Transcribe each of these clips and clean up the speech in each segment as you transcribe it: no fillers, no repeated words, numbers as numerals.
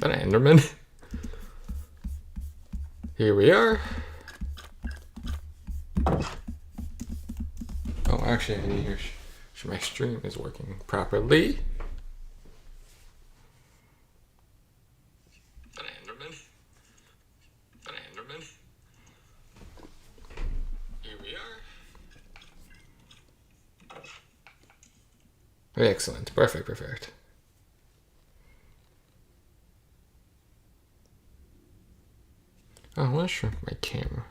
An Enderman? Here we are. Oh, actually, I need to hear sure my stream is working properly. An Enderman? An Enderman? Here we are. Excellent. Perfect, perfect. Oh, I want to shrink my camera.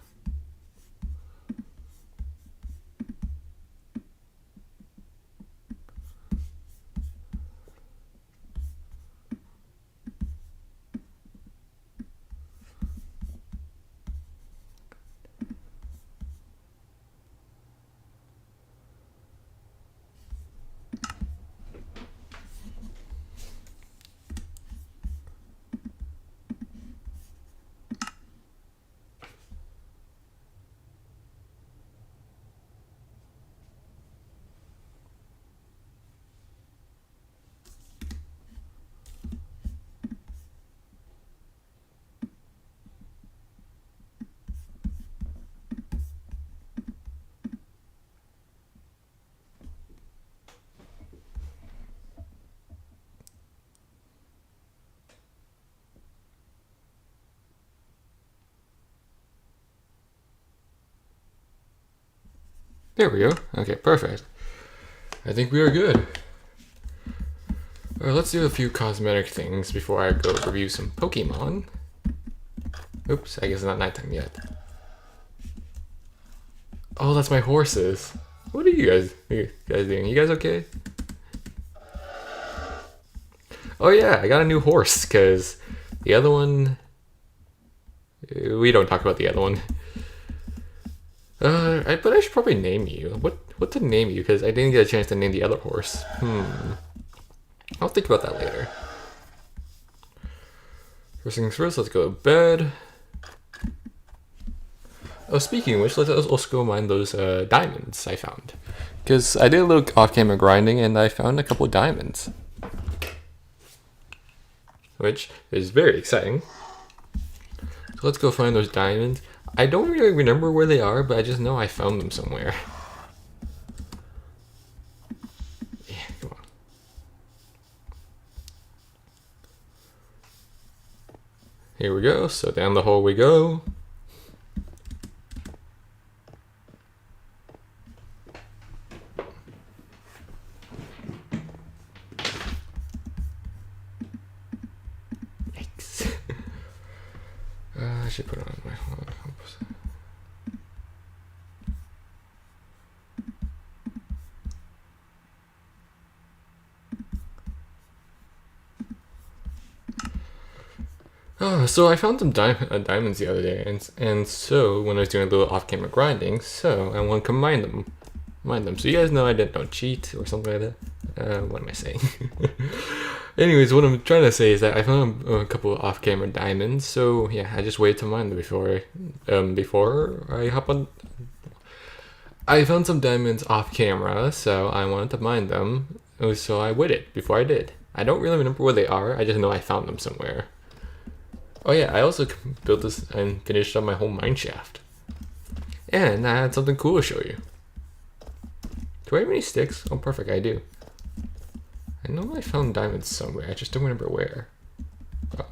There we go. Okay, perfect. I think we are good. Let's do a few cosmetic things before I go review some Pokemon. Oops, I guess it's not nighttime yet. Oh, that's my horses. What are you guys doing? You guys okay? Oh yeah, I got a new horse because the other one. We don't talk about the other one. But I should probably name you. What to name you? Because I didn't get a chance to name the other horse. I'll think about that later. First things first, let's go to bed. Oh, speaking of which, let's also go mine those diamonds I found. Because I did a little off-camera grinding and I found a couple of diamonds. Which is very exciting. So let's go find those diamonds. I don't really remember where they are, but I just know I found them somewhere. Yeah, come on. Here we go. So down the hole we go. Yikes. I should put it on my phone. So I found some diamonds the other day, and so when I was doing a little off-camera grinding, so I want to combine them. So you guys know I don't cheat or something like that. What am I saying? Anyways, what I'm trying to say is that I found a couple of off-camera diamonds. So yeah, I just waited to mine them before I hop on. I found some diamonds off-camera, so I wanted to mine them. So I waited before I did. I don't really remember where they are. I just know I found them somewhere. Oh yeah, I also built this and finished up my whole mine shaft. And I had something cool to show you. Do I have any sticks? Oh, perfect, I do. I know I found diamonds somewhere, I just don't remember where. Oh.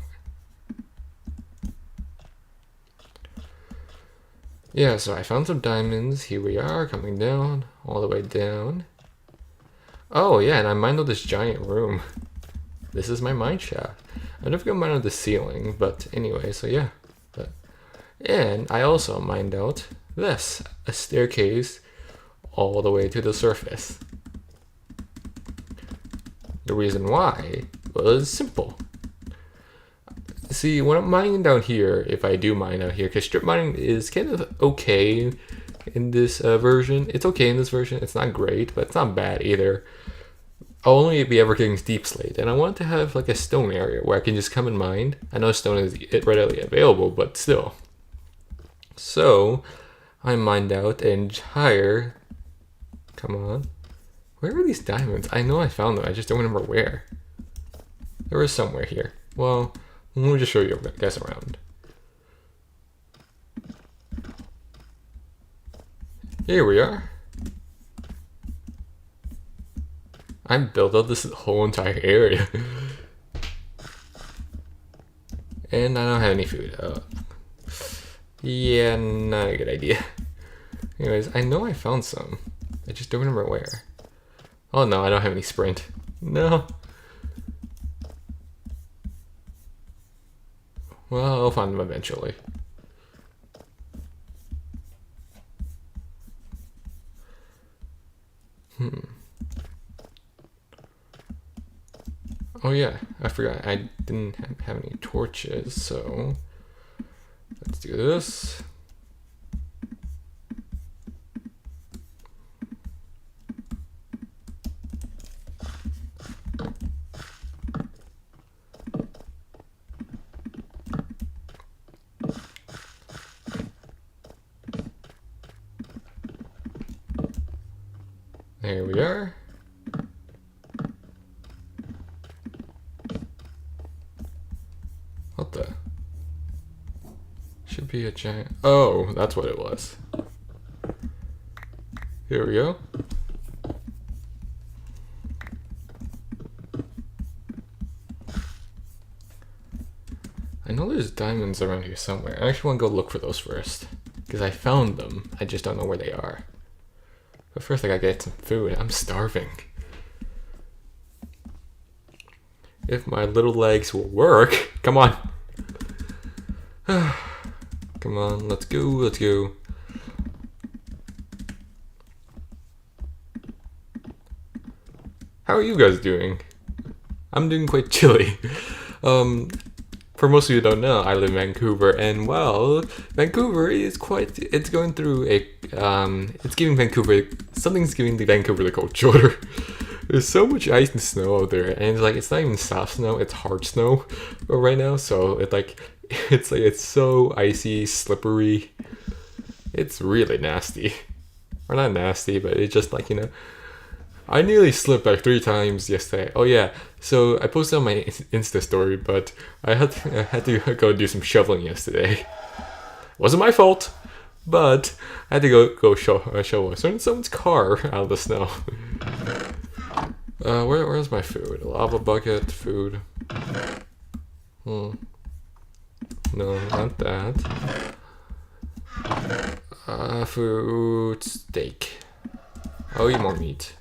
Yeah, so I found some diamonds. Here we are, coming down, all the way down. Oh yeah, and I mined out this giant room. This is my mine shaft. I never got mine on the ceiling, but anyway, so yeah. And I also mined out this, a staircase all the way to the surface. The reason why was simple. See, when I'm mining down here, if I do mine out here, because strip mining is kind of okay in this version. It's okay in this version. It's not great, but it's not bad either. I'll only be ever getting deep slate, and I want to have like a stone area where I can just come and mine. I know stone is readily available, but still. So I mined out an entire. Come on, where are these diamonds? I know I found them. I just don't remember where. There was somewhere here. Well, Let me just show you guys around. Here we are. I built up this whole entire area. And I don't have any food. Yeah, not a good idea. Anyways, I know I found some. I just don't remember where. Oh no, I don't have any sprint. No. Well, I'll find them eventually. Oh yeah, I forgot. I didn't have any torches, so let's do this. There we are. What the? Should be a giant... Oh, that's what it was. Here we go. I know there's diamonds around here somewhere. I actually want to go look for those first. Because I found them. I just don't know where they are. But first I gotta get some food. I'm starving. If my little legs will work. Come on. Come on, let's go, let's go. How are you guys doing? I'm doing quite chilly. For most of you who don't know, I live in Vancouver, and well, Vancouver is quite, it's going through a, it's giving Vancouver, something's giving the Vancouver the cold shoulder. There's so much ice and snow out there, and it's like, it's not even soft snow, it's hard snow right now, so it's so icy, slippery. It's really nasty. Or not nasty, but it's just like, you know, I nearly slipped like 3 times yesterday. Oh yeah, so I posted on my Insta story, but I had to go do some shoveling yesterday. Wasn't my fault, but I had to go shovel someone's car out of the snow. Where's my food? A lava bucket, food. No, not that. Food, steak. I'll eat more meat.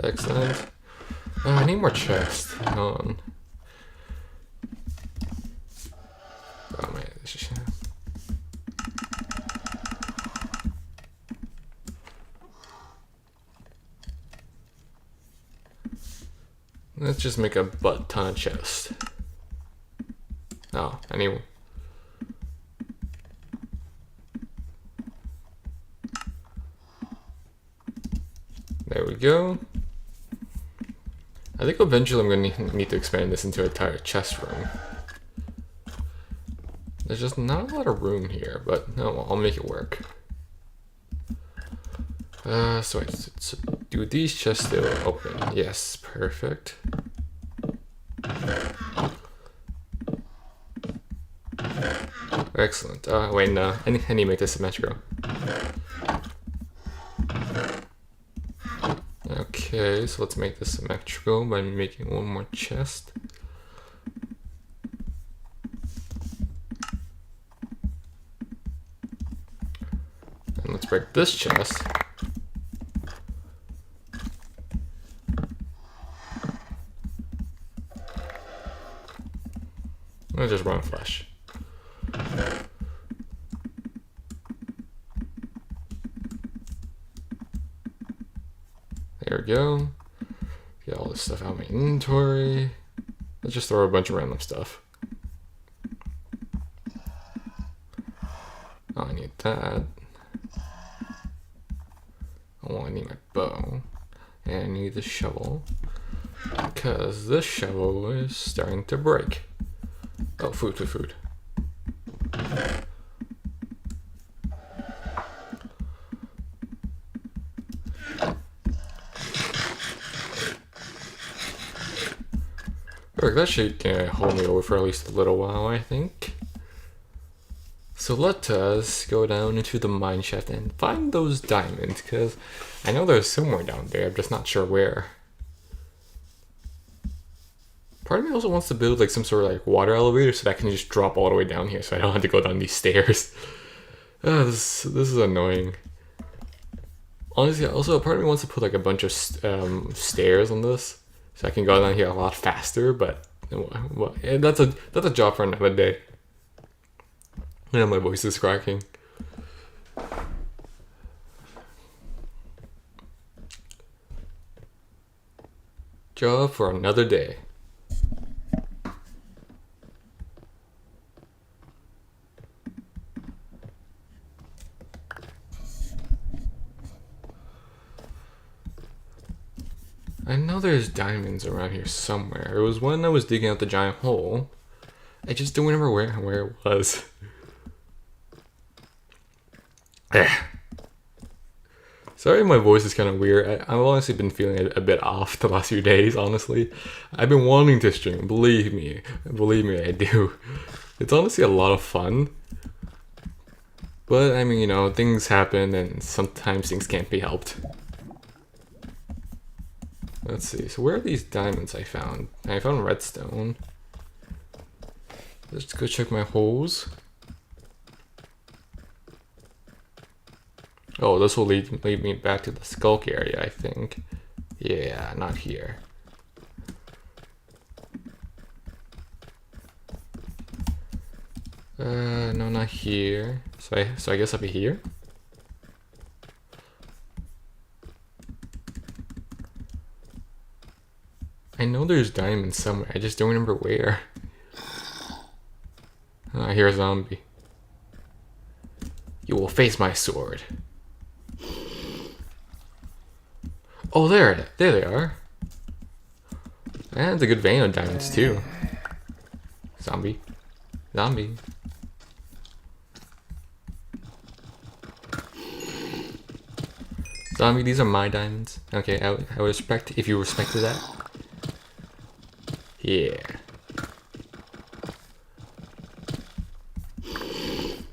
Excellent. I need more chests. Hang on. Oh man, this is... Let's just make a butt ton of chests. Oh, anyway. There we go. I think eventually I'm going to need to expand this into an entire chest room. There's just not a lot of room here, but no, I'll make it work. So do these chests still open? Yes, perfect. Excellent. Wait, no, I need to make this symmetrical. Okay, so let's make this symmetrical by making one more chest. And let's break this chest. Let's just run flash. There we go. Get all this stuff out of my inventory. Let's just throw a bunch of random stuff. Oh, I need that. Oh, I need my bow. And I need the shovel. Because this shovel is starting to break. Oh, food. Look, that should hold me over for at least a little while, I think. So let us go down into the mine shaft and find those diamonds, because I know there's somewhere down there, I'm just not sure where. Part of me also wants to build like some sort of like water elevator so that I can just drop all the way down here so I don't have to go down these stairs. This is annoying. Honestly, also part of me wants to put like a bunch of stairs on this so I can go down here a lot faster, but well, that's a job for another day. Yeah, my voice is cracking. Job for another day. I know there's diamonds around here somewhere. It was when I was digging out the giant hole. I just don't remember where it was. Sorry, my voice is kind of weird. I've honestly been feeling a bit off the last few days, honestly. I've been wanting to stream, believe me, I do. It's honestly a lot of fun. But, I mean, you know, things happen and sometimes things can't be helped. Let's see, so where are these diamonds I found? I found redstone. Let's go check my holes. Oh, this will lead me back to the skulk area, I think. Yeah, not here. No, not here. So I guess I'll be here? I know there's diamonds somewhere, I just don't remember where. I hear a zombie. You will face my sword. Oh, there they are. And it's a good vein of diamonds too. Zombie. Zombie. Zombie, these are my diamonds. Okay, I would respect if you respected that. Yeah.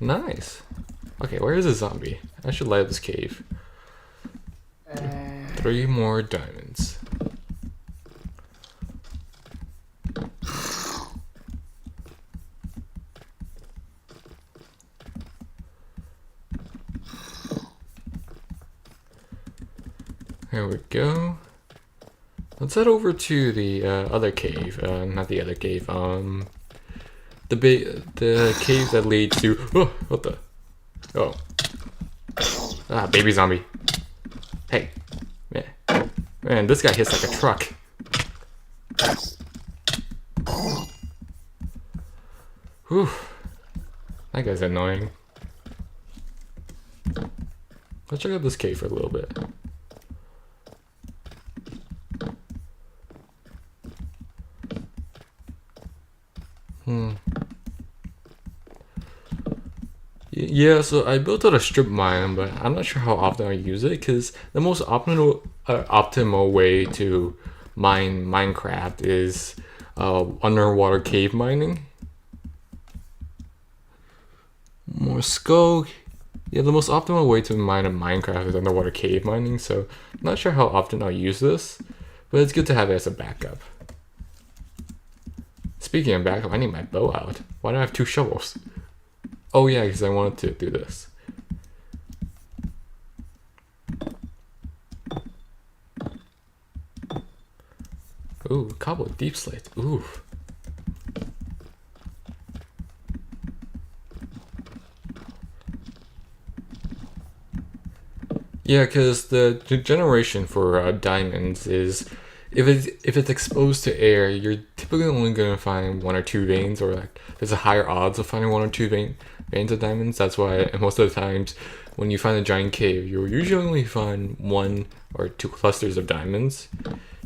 Nice. Okay, where is the zombie? I should light up this cave. 3 more diamonds. There we go. Let's head over to the other cave. Not the other cave. The cave that leads to. Oh, what the? Oh. Ah, baby zombie. Hey. Man, this guy hits like a truck. Whew. That guy's annoying. Let's check out this cave for a little bit. Yeah, so I built out a strip mine, but I'm not sure how often I use it because the most optimal way to mine Minecraft is underwater cave mining. More skull. Yeah, the most optimal way to mine in Minecraft is underwater cave mining, so I'm not sure how often I'll use this, but it's good to have it as a backup. Speaking of backup, I need my bow out. Why do I have 2 shovels? Oh yeah, because I wanted to do this. Ooh, cobble deep slate. Ooh. Yeah, because the generation for diamonds is if it's exposed to air, you're typically only gonna find 1 or 2 veins, or like there's a higher odds of finding 1 or 2 veins of diamonds. That's why most of the times when you find a giant cave, you'll usually only find 1 or 2 clusters of diamonds.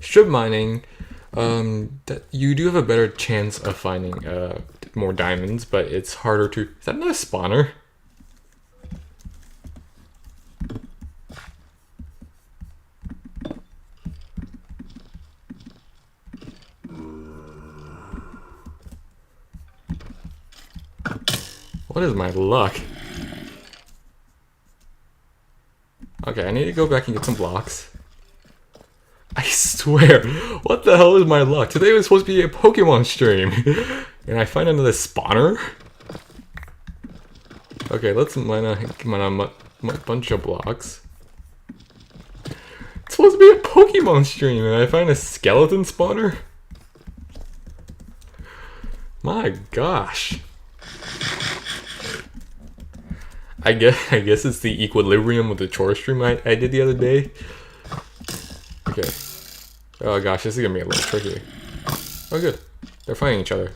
Strip mining, that you do have a better chance of finding more diamonds, but it's harder to. Is that not a spawner? What is my luck? Okay, I need to go back and get some blocks. I swear, what the hell is my luck? Today was supposed to be a Pokemon stream. And I find another spawner? Okay, let's mine a bunch of blocks. It's supposed to be a Pokemon stream and I find a skeleton spawner? My gosh. I guess it's the equilibrium of the chore stream I did the other day. Okay. Oh gosh, this is gonna be a little tricky. Oh good. They're fighting each other.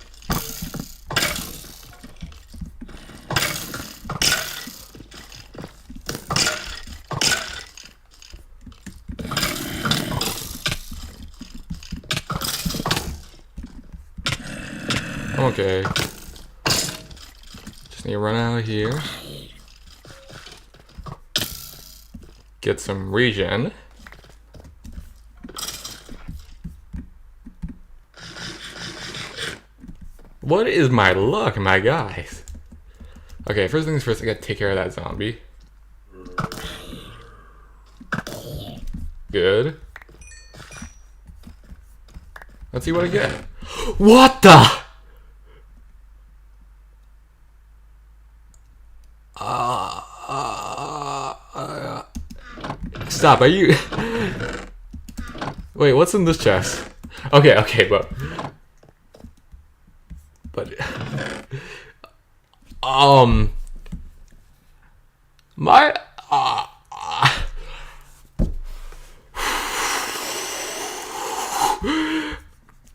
Okay. Just need to run out of here. Get some regen. What is my luck, my guys? Okay, first things first, I gotta take care of that zombie. Good. Let's see what I get. What the? Stop, are you... Wait, what's in this chest? Okay, but... My...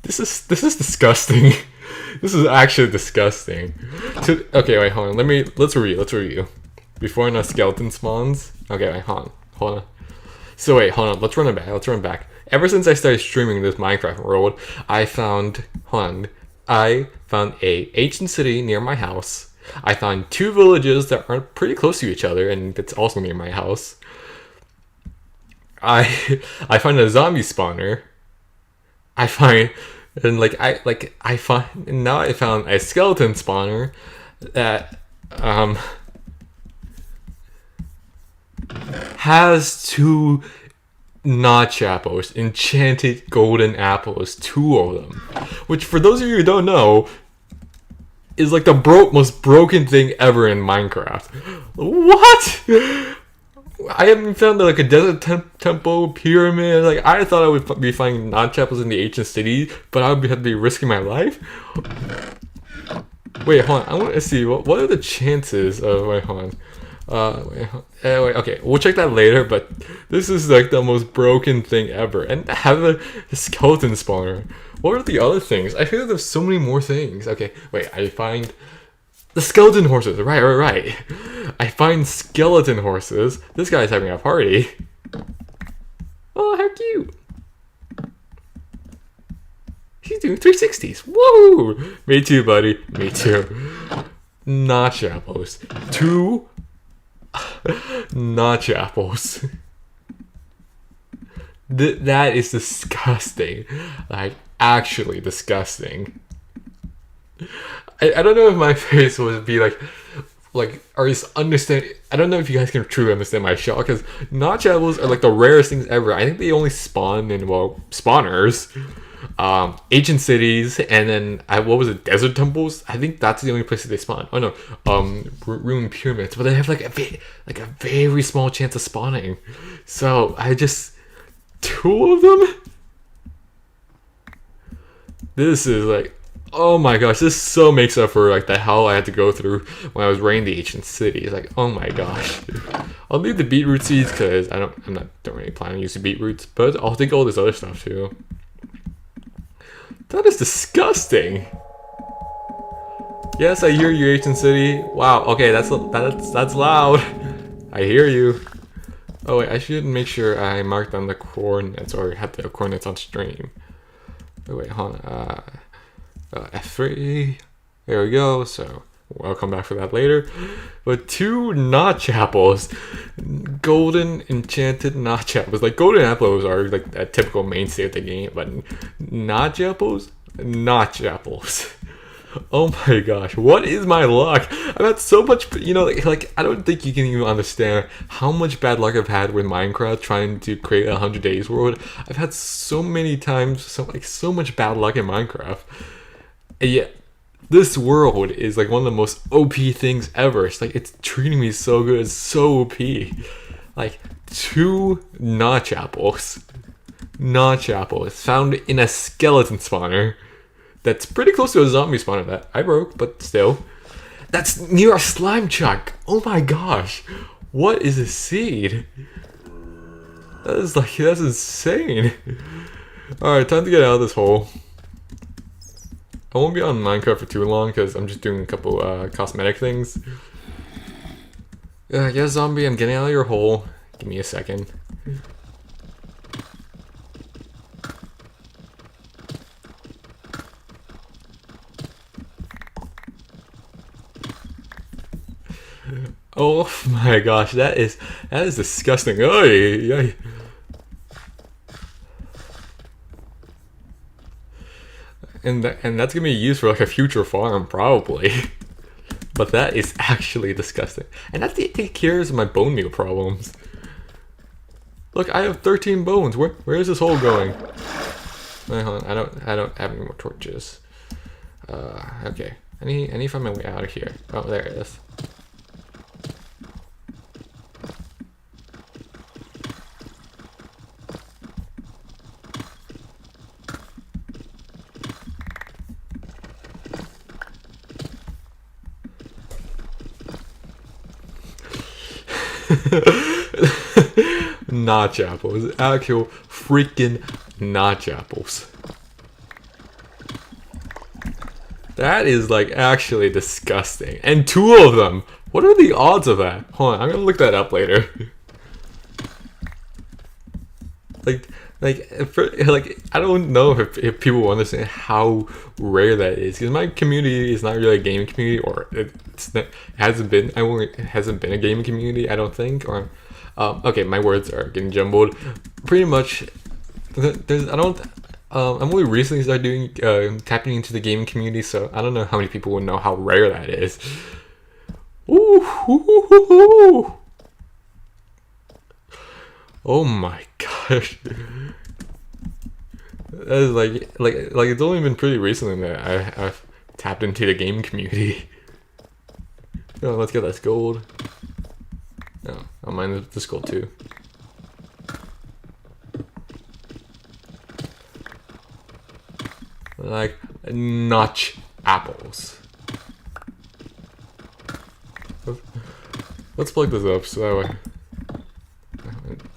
This is disgusting. This is actually disgusting. Okay, wait, hold on. Let's review. Before no skeleton spawns. Okay, wait, hold on. So wait, hold on. Let's run it back. Ever since I started streaming this Minecraft world, I found a ancient city near my house. I found 2 villages that are pretty close to each other, and that's also near my house. I find a zombie spawner. I found a skeleton spawner that has 2 notch apples, enchanted golden apples, 2 of them. Which, for those of you who don't know, is like the most broken thing ever in Minecraft. What? I haven't found like a desert temple, pyramid. Like, I thought I would be finding notch apples in the ancient city, but I would have to be risking my life. Wait, hold on. I want to see what are the chances of... Wait, hold on. Wait, okay, we'll check that later, but this is like the most broken thing ever. And have a skeleton spawner. What are the other things? I feel like there's so many more things. Okay, wait, I find the skeleton horses. Right. I find skeleton horses. This guy's having a party. Oh, how cute. He's doing 360s. Woo! Me too, buddy. Me too. Notch apples. 2 notch apples. That is disgusting. Like, actually disgusting. I don't know if my face would be like or just understand. I don't know if you guys can truly understand my shock, because notch apples are like the rarest things ever. I think they only spawn in, well, spawners, ancient cities, and then what was it, desert temples? I think that's the only places they spawn. Oh no, ruined pyramids, but they have like a very small chance of spawning. So I just 2 of them. This is like, oh my gosh, this so makes up for like the hell I had to go through when I was raiding the ancient cities. Like, oh my gosh. I'll leave the beetroot seeds because don't really plan on using beetroots, but I'll take all this other stuff too. That is disgusting. Yes, I hear you, ancient city. Wow. Okay, that's loud. I hear you. Oh wait, I should make sure I mark down the coordinates, or have the coordinates on stream. Oh wait, hold on. F3. There we go. So I'll come back for that later. But 2 notch apples, golden enchanted notch apples. Like, golden apples are like a typical mainstay of the game, but notch apples. Oh my gosh, what is my luck? I've had so much, like I don't think you can even understand how much bad luck I've had with Minecraft trying to create a 100 days world. I've had so many times, so much bad luck in Minecraft. And yet, this world is like one of the most OP things ever. It's like, it's treating me so good, it's so OP. Like, 2 notch apples. Notch apples found in a skeleton spawner. That's pretty close to a zombie spawner that I broke, but still. That's near a slime chuck. Oh my gosh. What is a seed? That's insane. Alright, time to get out of this hole. I won't be on Minecraft for too long because I'm just doing a couple cosmetic things. Yeah, zombie, I'm getting out of your hole. Give me a second. Oh my gosh, that is disgusting. Oy. And that's gonna be used for like a future farm probably. But that is actually disgusting. And that takes care of my bone meal problems. Look, I have 13 bones. Where is this hole going? Wait, hold on. I don't have any more torches. Okay. I need to find my way out of here. Oh, there it is. Notch apples. Actual freaking notch apples. That is like actually disgusting. And 2 of them. What are the odds of that? Hold on, I'm gonna look that up later. I don't know if people understand how rare that is, because my community is not really a gaming community, or it hasn't been a gaming community, I don't think. Or okay, my words are getting jumbled. Pretty much, I'm only recently started doing tapping into the gaming community, so I don't know how many people will know how rare that is. Ooh. Oh my gosh. That is like it's only been pretty recently that I've tapped into the game community. Oh, let's get this gold. No, I'll mine this gold too. Like notch apples. Let's plug this up so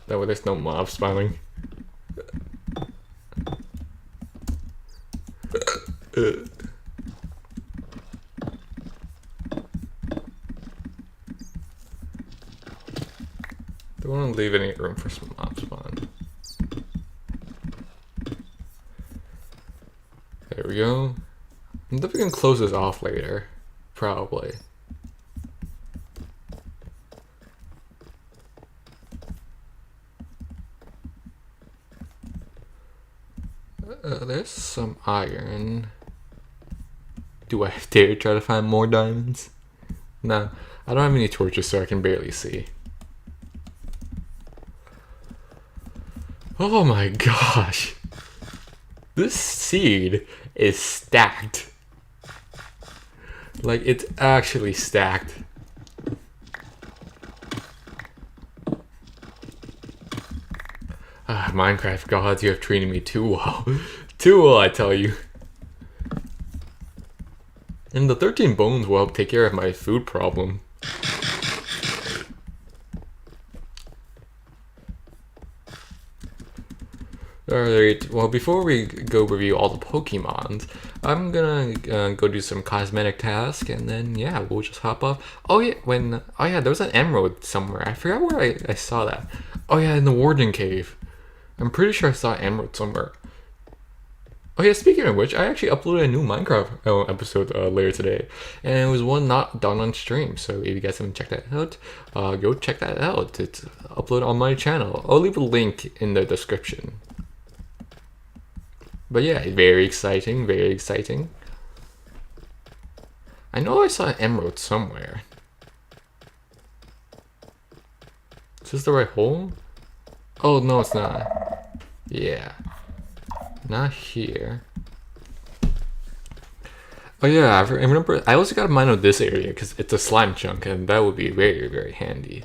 that way there's no mobs spawning. Don't want to leave any room for some mob spawn. There we go. I'm definitely gonna close this off later, probably. There's some iron. Do I dare try to find more diamonds? No, I don't have any torches, so I can barely see. Oh my gosh. This seed is stacked. Like, it's actually stacked. Minecraft gods, you have treated me too well. Too well, I tell you. And the 13 bones will help take care of my food problem. Alright, well, before we go review all the Pokemons, I'm gonna go do some cosmetic task, and then, yeah, we'll just hop off. Oh yeah, there was an emerald somewhere. I forgot where I saw that. Oh yeah, in the Warden Cave. I'm pretty sure I saw an emerald somewhere. Oh yeah, speaking of which, I actually uploaded a new Minecraft episode later today, and it was one not done on stream. So if you guys haven't checked that out, go check that out. It's uploaded on my channel. I'll leave a link in the description. But yeah, very exciting, very exciting. I know I saw an emerald somewhere. Is this the right hole? Oh, no, it's not. Yeah. Not here. Oh yeah, I remember. I also got a mine on this area because it's a slime chunk, and that would be very, very handy.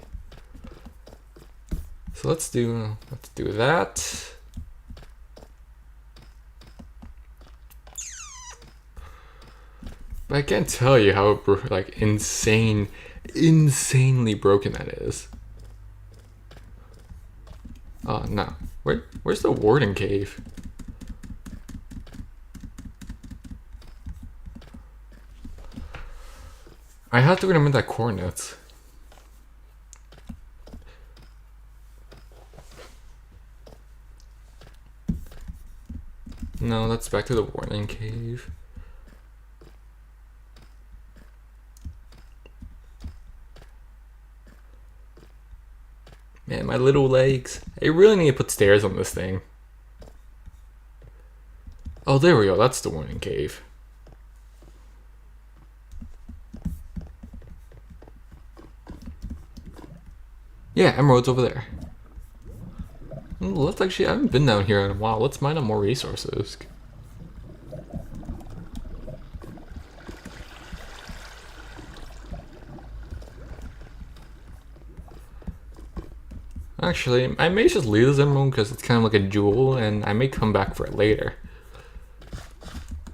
So let's do that. But I can't tell you how like insanely broken that is. Oh no, where's the warden cave? I have to remember that coordinates. No, that's back to the warden cave. Man, my little legs. I really need to put stairs on this thing. Oh, there we go. That's the warden cave. Yeah, emeralds over there. Let's actually, I haven't been down here in a while. Let's mine up more resources. Actually, I may just leave this emerald because it's kind of like a jewel, and I may come back for it later.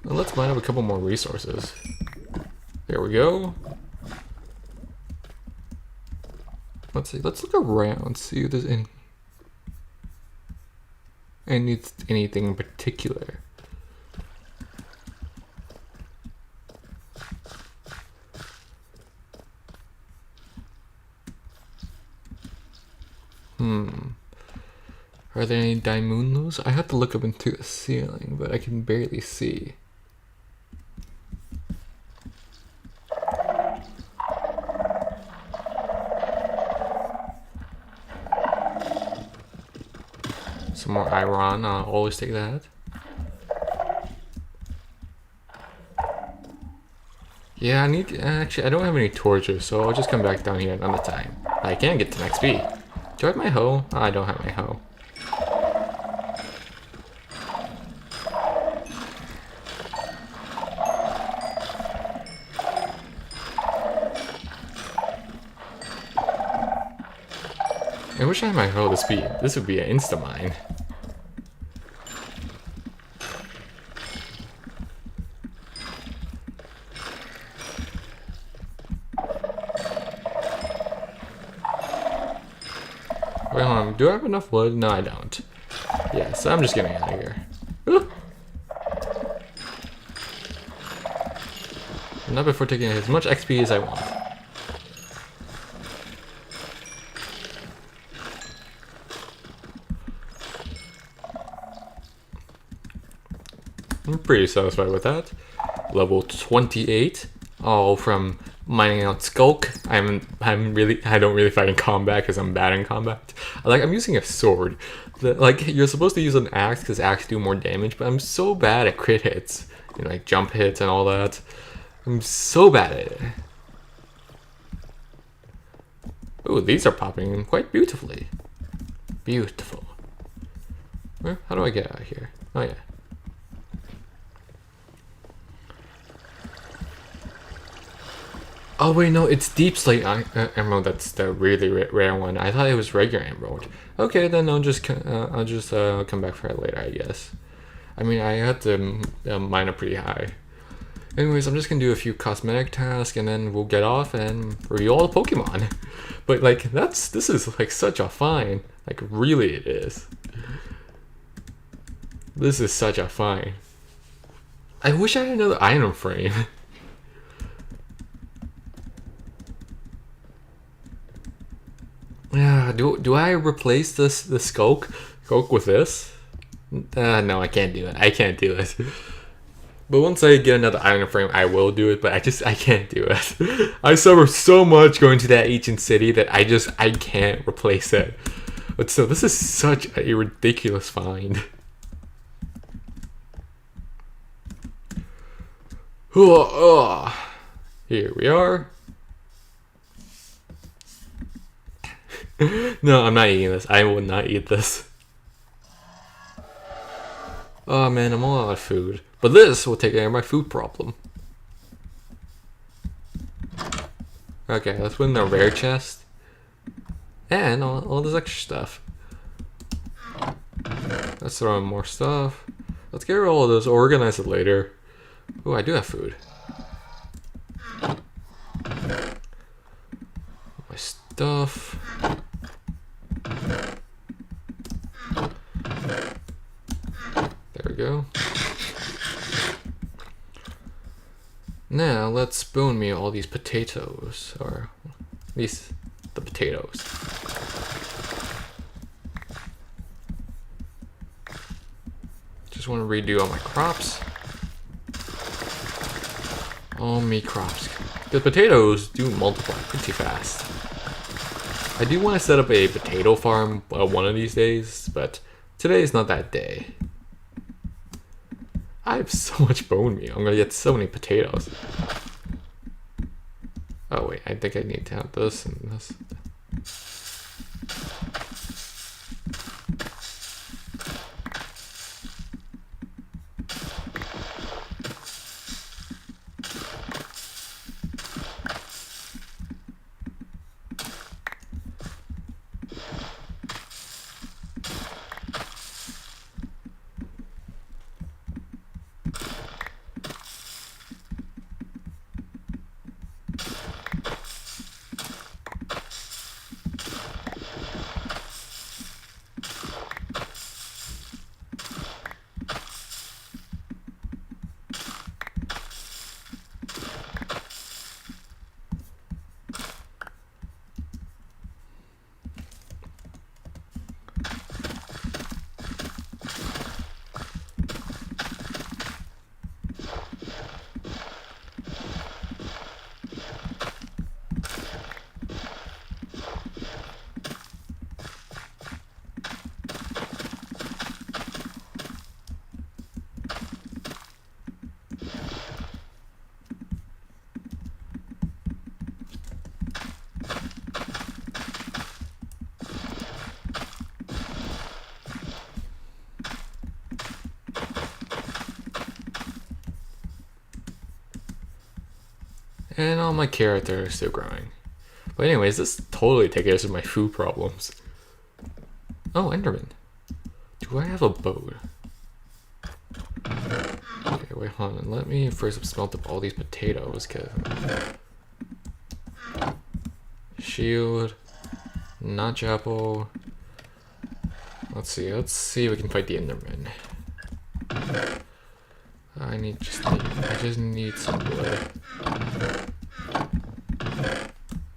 Well, let's mine up a couple more resources. There we go. Let's see. Let's look around, see if there's anything in particular. Are there any diamondos? I have to look up into the ceiling, but I can barely see. Some more iron, I'll always take that. Yeah, actually, I don't have any torches, so I'll just come back down here another time. I can get to the next beat. Do I have my hoe? Oh, I don't have my hoe. I wish I had my hoe to speed. This would be an insta-mine. Wait, do I have enough wood? No, I don't. Yeah, so I'm just getting out of here. Ooh. Not before taking as much XP as I want. I'm pretty satisfied with that. Level 28, all from mining out Skulk. I don't really fight in combat because I'm bad in combat. Like, I'm using a sword. Like, you're supposed to use an axe because axes do more damage, but I'm so bad at crit hits, you know, like jump hits and all that. I'm so bad at it. Ooh, these are popping in quite beautifully. Beautiful. How do I get out of here? Oh yeah. Oh wait, no, it's Deep Slate Emerald. That's the really rare one. I thought it was regular Emerald. Okay, then I'll just come back for it later, I guess. I mean, I had to mine up pretty high. Anyways, I'm just gonna do a few cosmetic tasks, and then we'll get off and review all the Pokemon. But like, this is like such a find. Like, really, it is. This is such a find. I wish I had another item frame. Yeah, do I replace the Skulk with this? No, I can't do it. I can't do it. But once I get another item frame, I will do it. But I can't do it. I suffer so much going to that ancient city that I can't replace it. But still, this is such a ridiculous find. Here we are. No, I'm not eating this. I will not eat this. Oh man, I'm all out of food. But this will take care of my food problem. Okay, let's put in the rare chest. And all this extra stuff. Let's throw in more stuff. Let's get rid of all of this, organize it later. Oh, I do have food. My stuff. There we go. Now let's spoon me all these potatoes, or at least the potatoes. Just want to redo all my crops. All me crops. The potatoes do multiply pretty fast. I do want to set up a potato farm one of these days, but today is not that day. I have so much bone meal. I'm gonna get so many potatoes. Oh wait, I think I need to have this and this. And all my characters are still growing. But anyways, this totally takes care of my food problems. Oh, Enderman. Do I have a boat? Okay, wait, hold on. Let me first smelt up all these potatoes, cause shield, notch apple. Let's see if we can fight the Enderman. I just need some wood.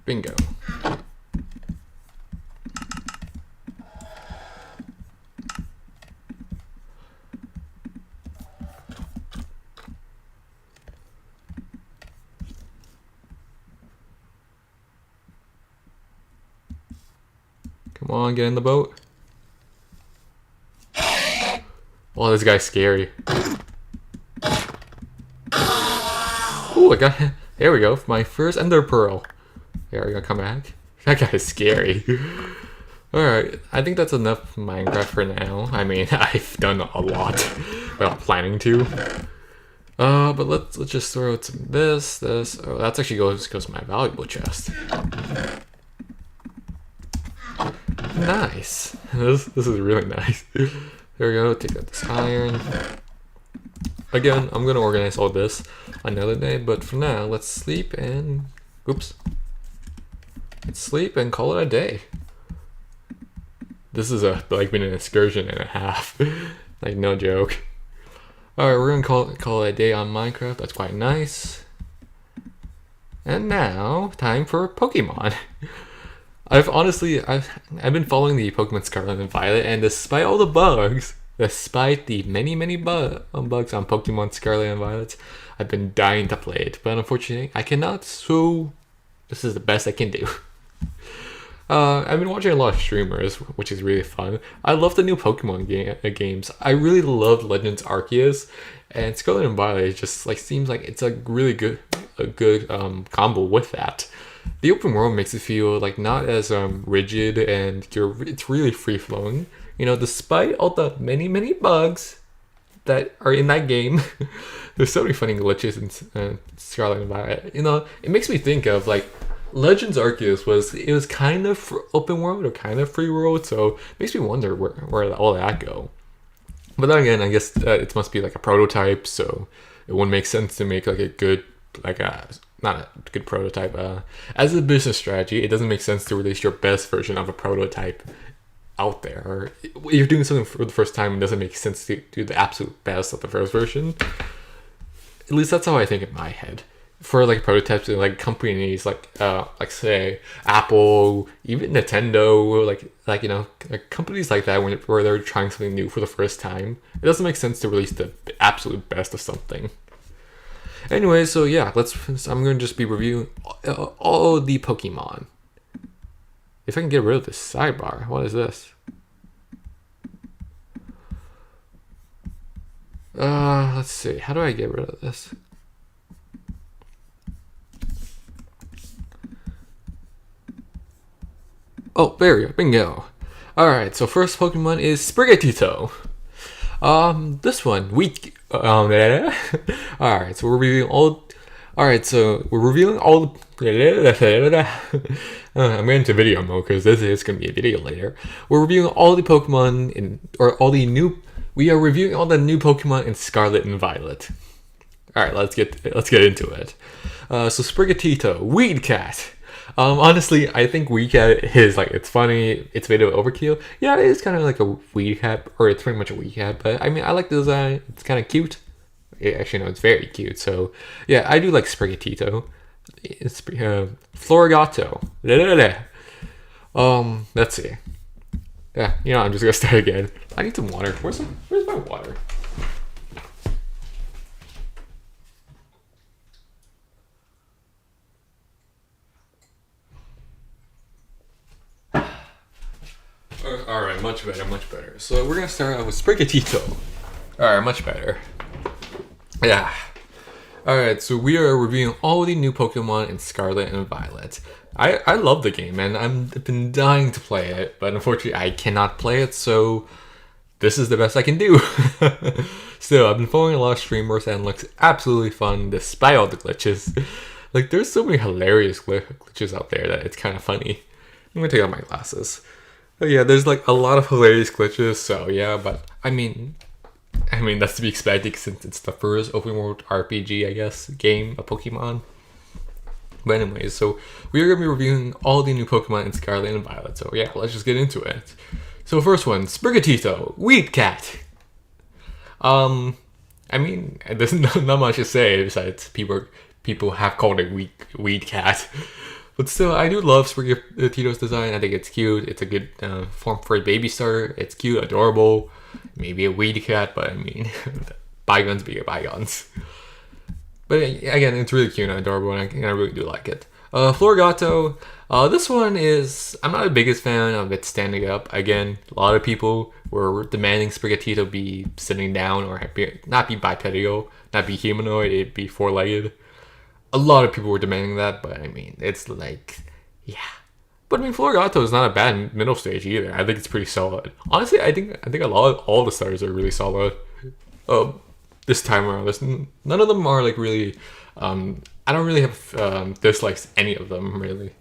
Bingo. Come on, get in the boat. Oh, this guy's scary. Ooh, I got, there we go, my first ender pearl. There we go, come back. That guy is scary. Alright, I think that's enough Minecraft for now. I mean, I've done a lot without planning to. But let's just throw out some this. Oh, that's actually goes to my valuable chest. Nice. This is really nice. There we go, take out this iron. Again, I'm gonna organize all this another day, but for now, let's sleep and... Oops. Let's sleep and call it a day. This is like been an excursion and a half. Like, no joke. Alright, we're gonna call it a day on Minecraft. That's quite nice. And now, time for Pokemon. I've been following the Pokemon Scarlet and Violet, and despite all the bugs, despite the many bugs on Pokemon Scarlet and Violet, I've been dying to play it. But unfortunately, I cannot, so this is the best I can do. I've been watching a lot of streamers, which is really fun. I love the new Pokemon games. I really love Legends Arceus, and Scarlet and Violet just like seems like it's a really good combo with that. The open world makes it feel like not as rigid, and it's really free flowing. You know, despite all the many bugs that are in that game, there's so many funny glitches in Scarlet and Violet. You know, it makes me think of like Legends Arceus was kind of open world or kind of free world, so it makes me wonder where all that go. But then again, I guess it must be like a prototype, so it wouldn't make sense to make like a good not a good prototype. As a business strategy, it doesn't make sense to release your best version of a prototype out there. Or if you're doing something for the first time, it doesn't make sense to do the absolute best of the first version. At least that's how I think in my head. For like prototypes and like companies like say Apple, even Nintendo, like you know, like companies like that where they're trying something new for the first time, it doesn't make sense to release the absolute best of something. Anyway, so yeah, I'm gonna just be reviewing all the Pokemon. If I can get rid of this sidebar, what is this? Let's see. How do I get rid of this? Oh, there we go. Bingo. Alright, so first Pokemon is Sprigatito. This one, Alright, so we're reviewing all... Alright, so we're revealing all... I'm going into video mode because this is going to be a video later. We're reviewing all the Pokemon we are reviewing all the new Pokemon in Scarlet and Violet. Alright, let's get into it. So Sprigatito, Weed Cat. Honestly, I think Weed Cat is like, it's funny, it's made of overkill. Yeah, it is kind of like a Weed Cat, or it's pretty much a Weed Cat, but I mean, I like the design, it's kind of cute. Actually, no, it's very cute, so yeah, I do like Sprigatito. It's Florigato. Let's see. Yeah, you know, I'm just gonna start again. I need some water. Where's my water? Alright, much better. So we're gonna start out with Sprigatito. Alright, much better. Yeah. Alright, so we are reviewing all the new Pokemon in Scarlet and Violet. I love the game, and I've been dying to play it, but unfortunately I cannot play it, so this is the best I can do. Still, I've been following a lot of streamers, and it looks absolutely fun despite all the glitches. Like, there's so many hilarious glitches out there that it's kind of funny. I'm gonna take out my glasses. But yeah, there's like a lot of hilarious glitches, so yeah, but I mean that's to be expected since it's the first open world RPG, I guess, game of Pokemon. But anyways, so we are going to be reviewing all the new Pokemon in Scarlet and Violet, so yeah, let's just get into it. So first one, Sprigatito, Weed Cat. I mean, there's not much to say besides people have called it Weed Cat. But still, I do love Sprigatito's design. I think it's cute. It's a good form for a baby starter. It's cute, adorable. Maybe a Weed Cat, but I mean, bygones be bygones. But again, it's really cute and adorable, and I really do like it. Florigato, this one is... I'm not the biggest fan of it standing up. Again, a lot of people were demanding Sprigatito be sitting down or not be bipedal, not be humanoid, it'd be four-legged. A lot of people were demanding that, but I mean, it's like... Yeah. But I mean, Florigato is not a bad middle stage either. I think it's pretty solid. Honestly, I think all the starters are really solid. This time around, none of them are like really. I don't really have dislikes any of them really.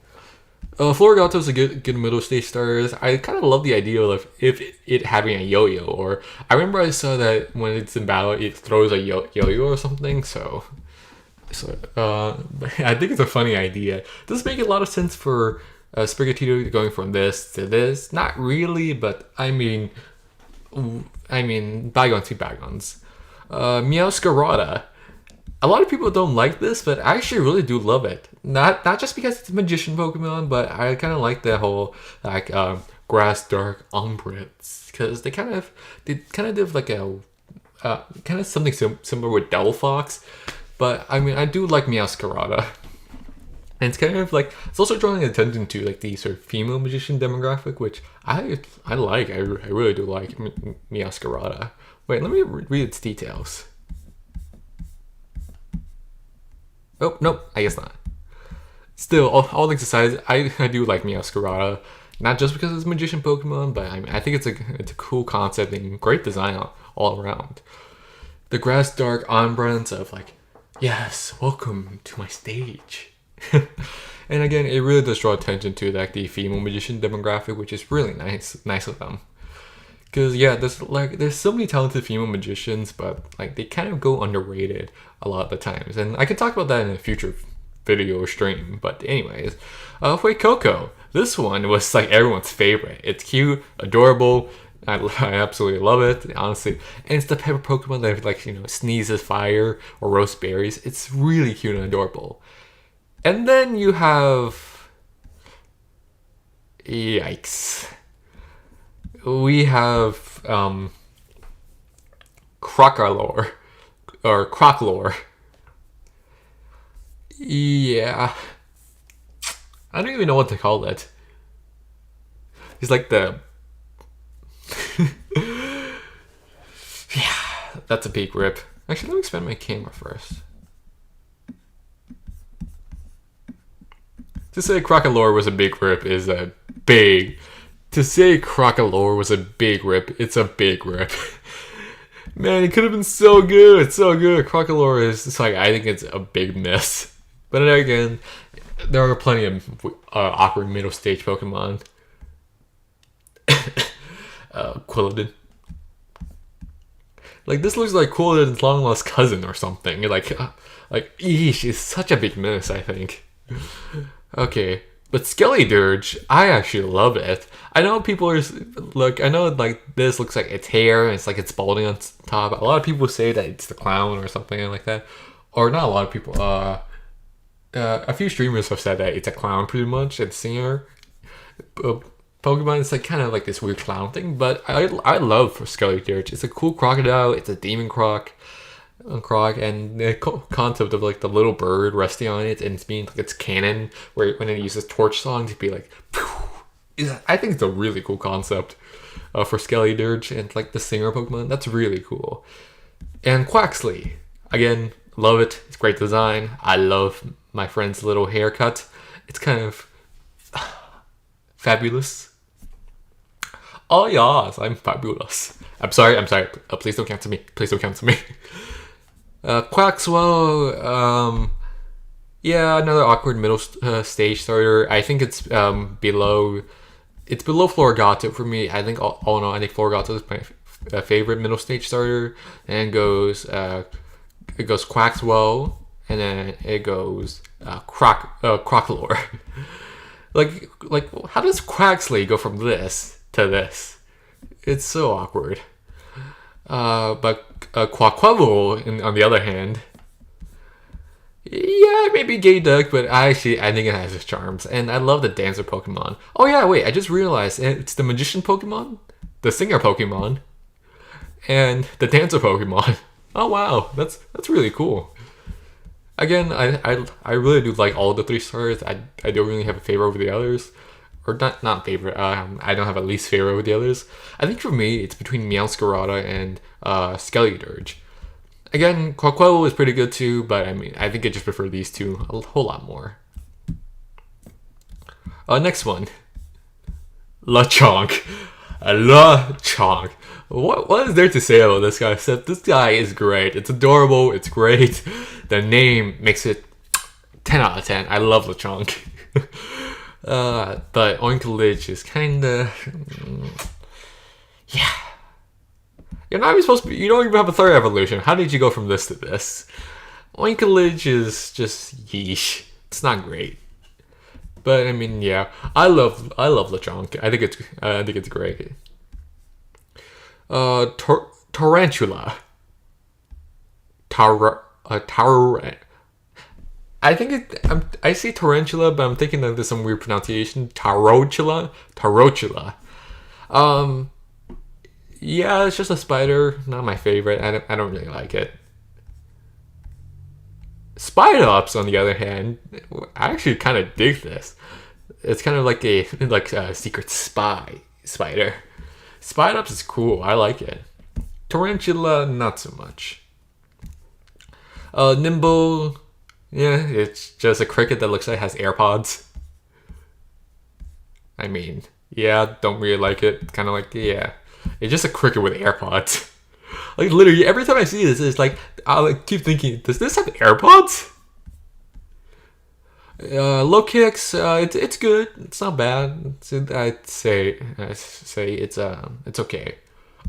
Florigato is a good middle stage starter. I kind of love the idea of it having a yo-yo. Or I remember I saw that when it's in battle, it throws a yo-yo or something. So I think it's a funny idea. Does make a lot of sense for Sprigatito going from this to this? Not really, but I mean, bygones be bygones. Meowscarada. A lot of people don't like this, but I actually really do love it. Not just because it's a magician Pokemon, but I kind of like the whole like grass dark Umbrits, because they kind of did like a kind of something similar with Delphox. But I mean, I do like Meowscarada. And it's kind of like, it's also drawing attention to like the sort of female magician demographic, which I like. I really do like Miascarada. Wait, let me read its details. Oh, nope, I guess not. Still, all things aside, I do like Miascarada. Not just because it's a magician Pokemon, but I think it's a cool concept and great design all around. The grass dark ambiance of like, yes, welcome to my stage. And again, it really does draw attention to like the female magician demographic, which is really nice of them. Because yeah, there's so many talented female magicians, but like they kind of go underrated a lot of the times. And I can talk about that in a future video or stream. But anyways, Fuecoco. This one was like everyone's favorite. It's cute, adorable. I absolutely love it, honestly. And it's the type of Pokemon that like, you know, sneezes fire or roast berries. It's really cute and adorable. And then you have... Yikes. We have Crocalor. Or Crocalor. Yeah. I don't even know what to call it. He's like the... Yeah, that's a big rip. Actually, let me expand my camera first. To say Crocalor was a big rip is a big... To say Crocalor was a big rip, it's a big rip. Man, it could have been so good. It's so good. Crocalor is just like, I think it's a big miss. But then again, there are plenty of awkward middle stage Pokemon. Quilladin. Like, this looks like Quilladin's long lost cousin or something. Like, eesh, it's such a big miss, I think. Okay, but Skeledirge, I actually love it. I know people are, look, I know like this looks like its hair, and it's like it's balding on top. A lot of people say that it's the clown or something like that. Or not a lot of people, a few streamers have said that it's a clown pretty much, and singer. Pokemon is like kind of like this weird clown thing, but I love Skeledirge. It's a cool crocodile, it's a demon croc, and the concept of like the little bird resting on it and it's being like its cannon, where when it uses Torch Song to be like, I think it's a really cool concept for Skeledirge and like the singer Pokemon. That's really cool. And Quaxly, again, love it. It's great design. I love my friend's little haircut. It's kind of fabulous. Oh yes, I'm fabulous. I'm sorry. Please don't cancel me. Please don't cancel me. Quaxwell, yeah, another awkward middle stage starter. I think it's below Florigato for me. I think all in all, I think Florigato is my favorite middle stage starter. And it goes Quaxwell, and then it goes Crocalor. like how does Quaxly go from this to this? It's so awkward. But Quaquaval, on the other hand, yeah, maybe gay duck, but I think it has its charms, and I love the dancer Pokemon. Oh yeah, wait, I just realized it's the magician Pokemon, the singer Pokemon, and the dancer Pokemon. Oh wow, that's really cool. Again, I really do like all the three stars. I don't really have a favorite over the others. Or not favorite, I don't have a least favorite over the others. I think for me, it's between Meowscarada and Skeledirge. Again, Quaquaval is pretty good too, but I mean, I think I just prefer these two a whole lot more. Next one. Lechonk. Lechonk. What is there to say about this guy? Except this guy is great. It's adorable. It's great. The name makes it 10 out of 10. I love Lechonk. But Oinkologne is kinda... yeah. You're not even supposed to be... You don't even have a third evolution. How did you go from this to this? Oinkologne is just yeesh. It's not great. But, I mean, yeah. I love Lechonk. I think it's great. Tarantula. I think I say tarantula, but I'm thinking that there's some weird pronunciation. Tarotula. Yeah, it's just a spider. Not my favorite. I don't really like it. Spidops, on the other hand, I actually kind of dig this. It's kind of like a secret spy spider. Spidops is cool. I like it. Tarantula, not so much. Nimble, yeah, it's just a cricket that looks like it has AirPods. I mean, yeah, don't really like it. Kind of like, yeah, it's just a cricket with AirPods. Like literally, every time I see this, it's like I like keep thinking, does this have AirPods? Low kicks, it's good. It's not bad. I'd say it's okay.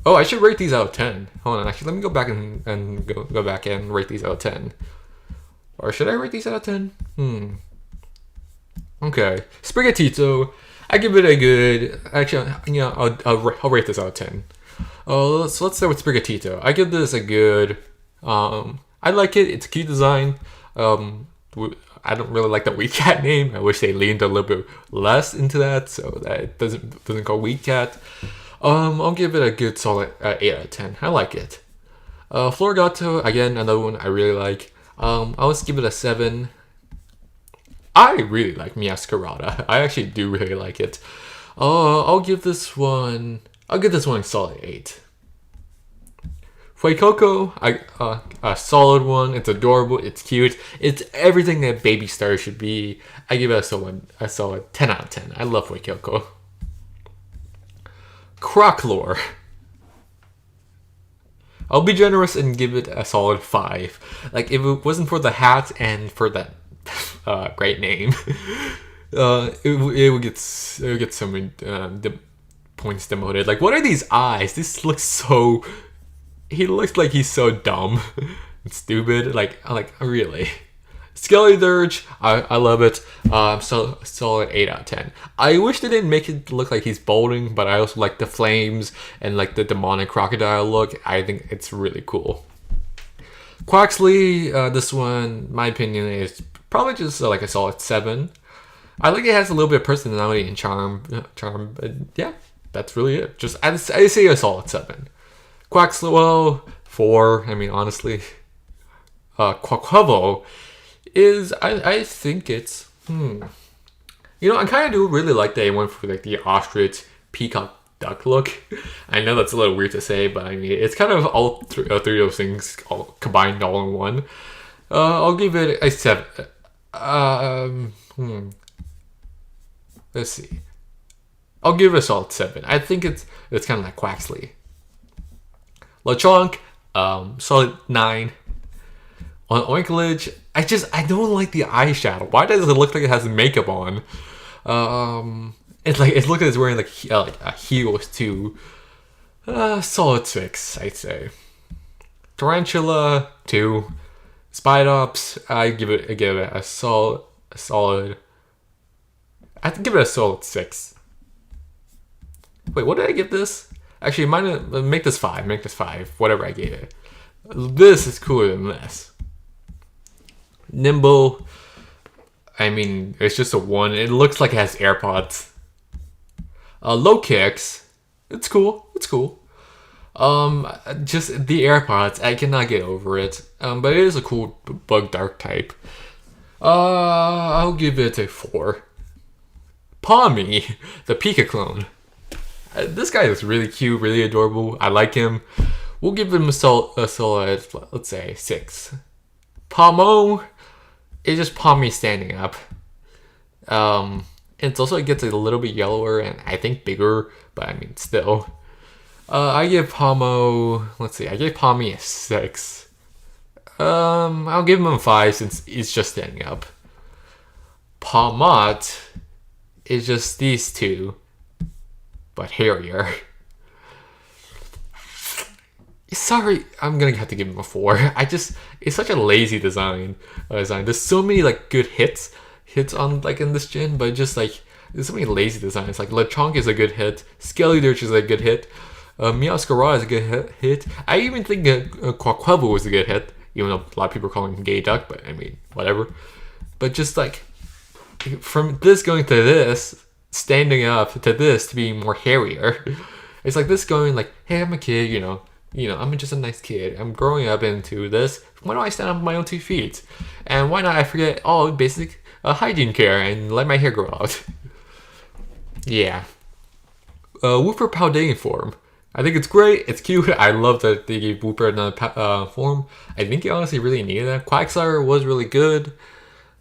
Oh, I should rate these out of 10. Hold on, actually, let me go back and go back and rate these out of 10. Or should I rate these out of 10? Okay, Sprigatito, I give it a good. Actually, I'll rate this out of 10. Let's start with Sprigatito. I give this a good. I like it. It's a cute design. I don't really like the Weak Cat name. I wish they leaned a little bit less into that, so that it doesn't go Weak Cat. I'll give it a good solid 8 out of 10. I like it. Florigato, again, another one I really like. I'll just give it a 7. I really like Meowscarada. I actually do really like it. I'll give this one a solid 8. Fuecoco, a solid one. It's adorable. It's cute. It's everything that baby star should be. I give it a solid 10 out of 10. I love Fuecoco. Croclore. I'll be generous and give it a solid 5. Like, if it wasn't for the hat and for that great name, it would get some points demoted. Like, what are these eyes? This looks so. He looks like he's so dumb and stupid. Like really. Skeledirge, I love it. Solid 8 out of 10. I wish they didn't make it look like he's balding, but I also like the flames and like the demonic crocodile look. I think it's really cool. Quaxley, this one, my opinion, is probably just like a solid 7. I like it has a little bit of personality and charm, but yeah, that's really it. Just I say a solid 7. Quaxlewell, 4. I mean, honestly, Quaquavo is I think it's I kind of do really like that they went for like the ostrich peacock duck look. I know that's a little weird to say, but I mean it's kind of all three of those things all combined all in one. I'll give it a 7. Let's see. I'll give it a solid 7. I think it's kind of like Quaxley. Lechonk, solid 9. On Oinkology, I don't like the eyeshadow. Why does it look like it has makeup on? It's like it looks like it's wearing like heels too. Solid 6, I'd say. Tarantula, 2. Spidops, I give it a solid. I have to give it a solid 6. Wait, what did I give this? Actually, make this 5. Make this 5. Whatever I gave it. This is cooler than this. Nimble. I mean, it's just a 1. It looks like it has AirPods. Low kicks. It's cool. It's cool. Just the AirPods. I cannot get over it. But it is a cool bug dark type. I'll give it a 4. Palmy, the Pika clone. This guy is really cute, really adorable. I like him. We'll give him a solid, let's say, 6. Palmo is just Palmy standing up. It gets a little bit yellower and I think bigger, but I mean, still. I give Palmo, I gave Palmy a 6. I'll give him a 5 since he's just standing up. Palmot is just these two, but hairier. Sorry, I'm gonna have to give him a 4. It's such a lazy design. There's so many like good hits on like in this gen, but just like there's so many lazy designs. Like Lechonk is a good hit, Skeledirge is a good hit, Meowscarada is a good hit. I even think Quaquavo was a good hit, even though a lot of people are calling him Gay Duck, but I mean whatever. But just like from this going to this, standing up to this to being more hairier. It's like this going like, hey, I'm a kid, I'm just a nice kid. I'm growing up into this. Why don't I stand on my own 2 feet? And why not I forget all basic hygiene care and let my hair grow out? Yeah. Wooper Paldean form. I think it's great. It's cute. I love that they gave Wooper another form. I think he honestly really needed that. Quagsire was really good,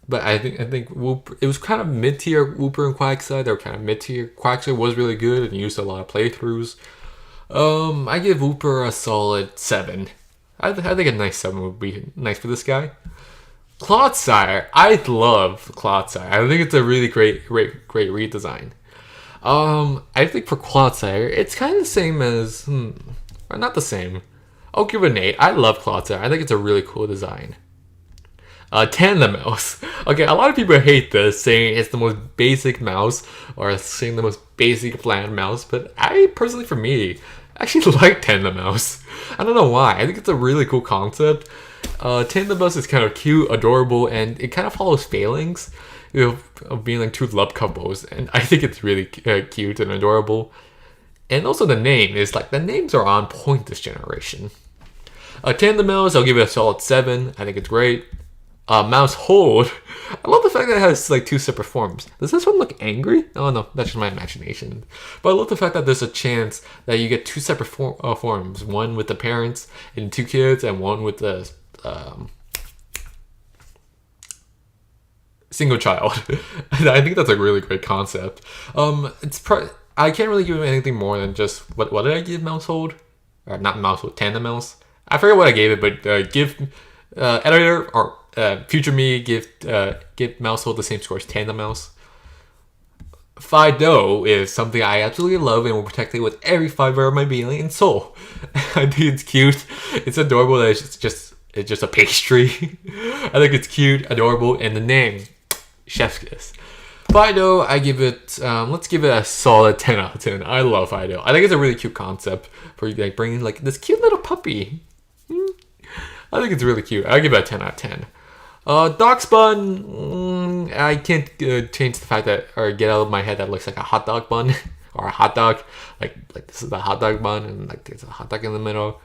but I think Wooper, it was kind of mid tier. Wooper and Quagsire, they were kind of mid tier. Quagsire was really good and used a lot of playthroughs. I give Wooper a solid 7. I think a nice 7 would be nice for this guy. Clodsire, I love Clodsire. I think it's a really great redesign. I think for Clodsire, it's kind of the same as, or not the same. I'll give it an 8. I love Clodsire. I think it's a really cool design. Tandemaus. Okay, a lot of people hate this, saying it's the most basic mouse, or saying the most basic bland mouse, but I personally, for me, actually like Tandemaus. I don't know why. I think it's a really cool concept. Tandemaus is kind of cute, adorable, and it kind of follows Failings, of being like 2 love couples, and I think it's really cute and adorable. And also the name is like, the names are on point this generation. Tandemaus, I'll give it a solid 7. I think it's great. Maushold. I love the fact that it has like 2 separate forms. Does this one look angry? Oh no, that's just my imagination. But I love the fact that there's a chance that you get 2 separate forms. One with the parents and 2 kids, and one with the single child. I think that's a really great concept. I can't really give him anything more than just what did I give Maushold? Or not Maushold, Tandemaus. I forget what I gave it, but give editor or future me give Maushold the same score as Tandemaus. Fidough is something I absolutely love and will protect it with every fiber of my being and soul. I think it's cute. It's adorable that it's just a pastry. I think it's cute, adorable, and the name, Chef's Kiss. Fidough, I give it, let's give it a solid 10 out of 10. I love Fidough. I think it's a really cute concept for you, like bringing like this cute little puppy. I think it's really cute. I give it a 10 out of 10. Darkspun, I can't change the fact that, or get out of my head that it looks like a hot dog bun, or a hot dog. Like this is the hot dog bun, and like there's a hot dog in the middle.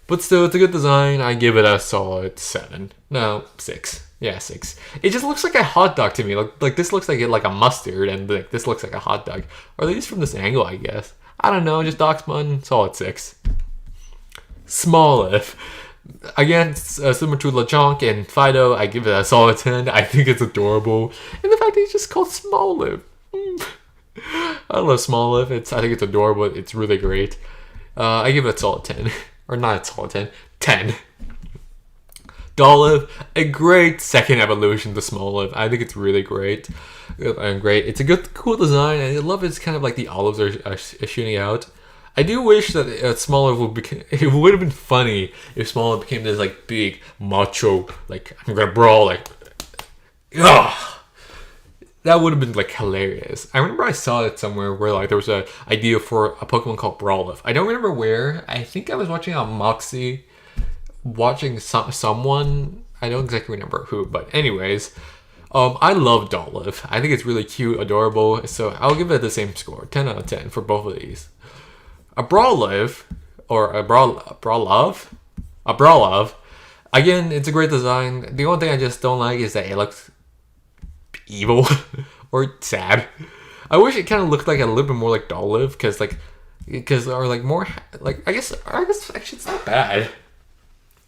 But still, it's a good design. I give it a solid 7. No, 6. Yeah, 6. It just looks like a hot dog to me. Like this looks like a mustard, and like this looks like a hot dog. Or at least from this angle, I guess. I don't know. Just Darkspun, solid 6. Smoliv. Again, similar to Lechonk and Fidough, I give it a solid 10. I think it's adorable. And the fact that he's just called Smoliv. I love Smoliv. I think it's adorable. It's really great. I give it a solid 10. Or not a solid 10. 10. Dolliv, a great second evolution to Smoliv. I think it's really great. It's a good, cool design. And I love it's kind of like the olives are shooting out. I do wish that Smoliv would become. It would have been funny if Smoliv became this like big macho, like I'm gonna brawl, like, ugh. That would have been like hilarious. I remember I saw it somewhere where like there was a idea for a Pokemon called Brawlif. I don't remember where. I think I was watching on Moxie, watching someone. I don't exactly remember who, but anyways, I love Dolliv. I think it's really cute, adorable. So I'll give it the same score, 10 out of 10 for both of these. A Brawlif, or a Brawlov. Again, it's a great design. The only thing I just don't like is that it looks evil or sad. I wish it kind of looked like a little bit more like Dolliv, or like more like I guess actually it's not bad.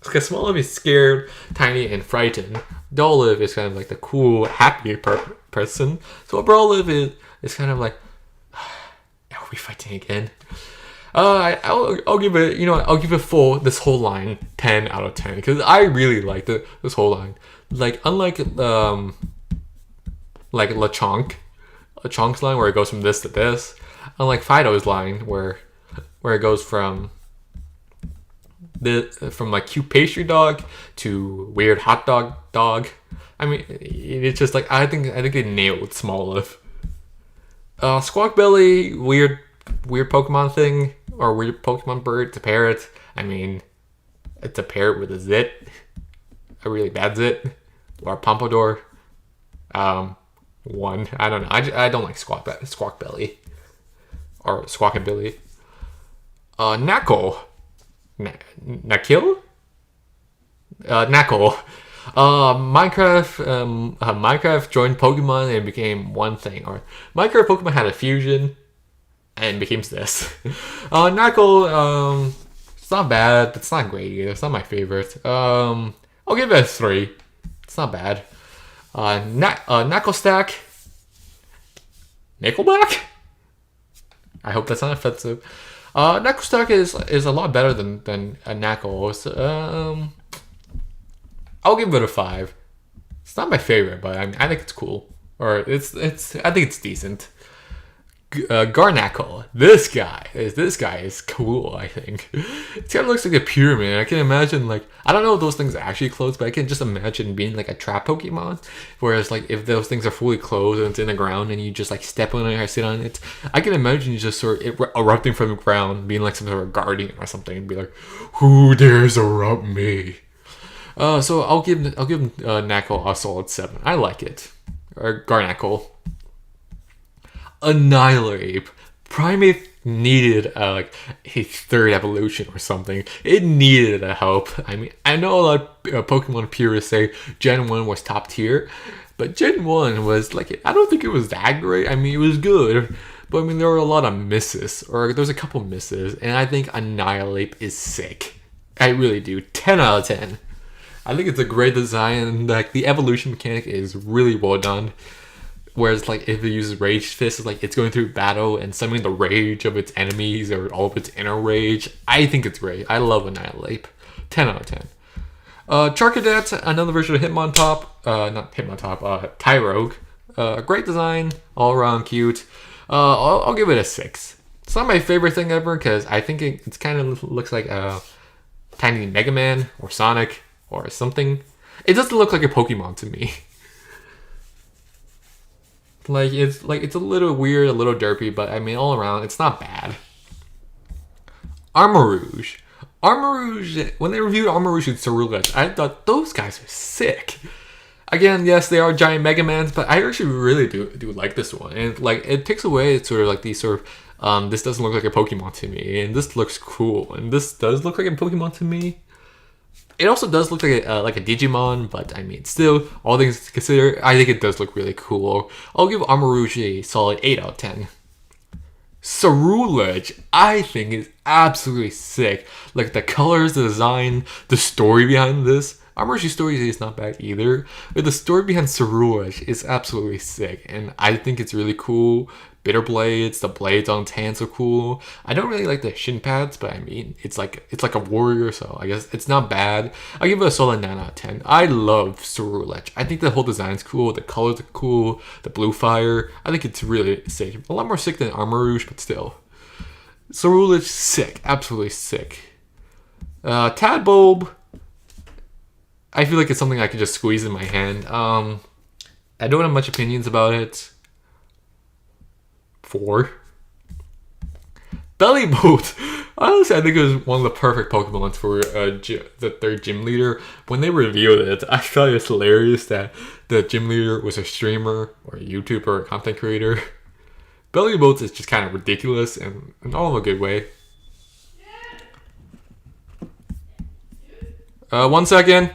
Because Smoliv is scared, tiny, and frightened. Dolliv is kind of like the cool, happy person. So a Brawlif is kind of like, are we fighting again? I'll give it, I'll give it this whole line 10 out of 10 because I really like this whole line. Like unlike like Lechonk's line where it goes from this to this, unlike Fidough's line where it goes from like cute pastry dog to weird hot dog. I mean, it's just like I think they nailed Smoliv. Squawkbelly, weird Pokemon thing, or weird Pokemon bird. It's a parrot. I mean, it's a parrot with a zit, a really bad zit, or a Pompadour. One. I don't know. I don't like Squawkbelly or Squawkabilly. Knuckle. Nakil? Knuckle. Minecraft joined Pokemon and became one thing. Or Minecraft Pokemon had a fusion and became this. Knuckle, it's not bad, but it's not great either. It's not my favorite. I'll give it a 3. It's not bad. Knuckle Stack. Nickelback? I hope that's not offensive. Knuckle Stack is a lot better than a Knuckle. I'll give it a 5. It's not my favorite, but I think it's cool. Or I think it's decent. Garnackle. This guy is cool. I think it kind of looks like a pyramid. I can imagine, like, I don't know if those things are actually closed, but I can just imagine being like a trap Pokemon. Whereas, like, if those things are fully closed and it's in the ground and you just like step on it or sit on it, I can imagine you just sort of erupting from the ground, being like some sort of guardian or something, and be like, "Who dares erupt me?" So I'll give Knuckle a solid 7. I like it. Or Garnackle. Annihilate. Primeape needed like a 3rd evolution or something. It needed a help. I mean, I know a lot of Pokemon purists say Gen 1 was top tier, but Gen 1 was like, I don't think it was that great. I mean, it was good, but I mean, there were a lot of misses, or there's a couple misses, and I think Annihilate is sick. I really do. 10 out of 10. I think it's a great design, and like the evolution mechanic is really well done. Whereas, like, if it uses Rage Fist, like, it's going through battle and summoning the rage of its enemies or all of its inner rage. I think it's great. I love Annihilate. 10 out of 10. Charcadet, another version of Hitmontop. Not Hitmontop, Tyrogue. Great design, all around cute. I'll give it a 6. It's not my favorite thing ever because I think it's kind of looks like a tiny Mega Man or Sonic or something. It doesn't look like a Pokemon to me. It's a little weird, a little derpy, but I mean, all around, it's not bad. Armarouge. When they reviewed Armarouge and Ceruledge, I thought those guys are sick. Again, yes, they are giant Mega Mans, but I actually really do like this one. And like, it takes away sort of like these sort of, this doesn't look like a Pokemon to me, and this looks cool, and this does look like a Pokemon to me. It also does look like a Digimon, but I mean, still, all things considered, I think it does look really cool. I'll give Armarouge a solid 8 out of 10. Ceruledge, I think, is absolutely sick. Like, the colors, the design, the story behind this. Armarouge's story is not bad either, but the story behind Ceruledge is absolutely sick, and I think it's really cool. Bitter blades, the blades on its hands are cool. I don't really like the shin pads, but I mean, it's like a warrior, so I guess it's not bad. I give it a solid 9 out of 10. I love Ceruledge. I think the whole design's cool, the colors are cool, the blue fire. I think it's really sick. A lot more sick than Armarouge, but still. Ceruledge, sick. Absolutely sick. Tadbulb, I feel like it's something I could just squeeze in my hand. I don't have much opinions about it. 4. Bellibolt! Honestly, I think it was one of the perfect Pokemon for the 3rd gym leader. When they revealed it, I thought it was hilarious that the gym leader was a streamer or a YouTuber or a content creator. Bellibolt is just kind of ridiculous and all in a good way. 1 second.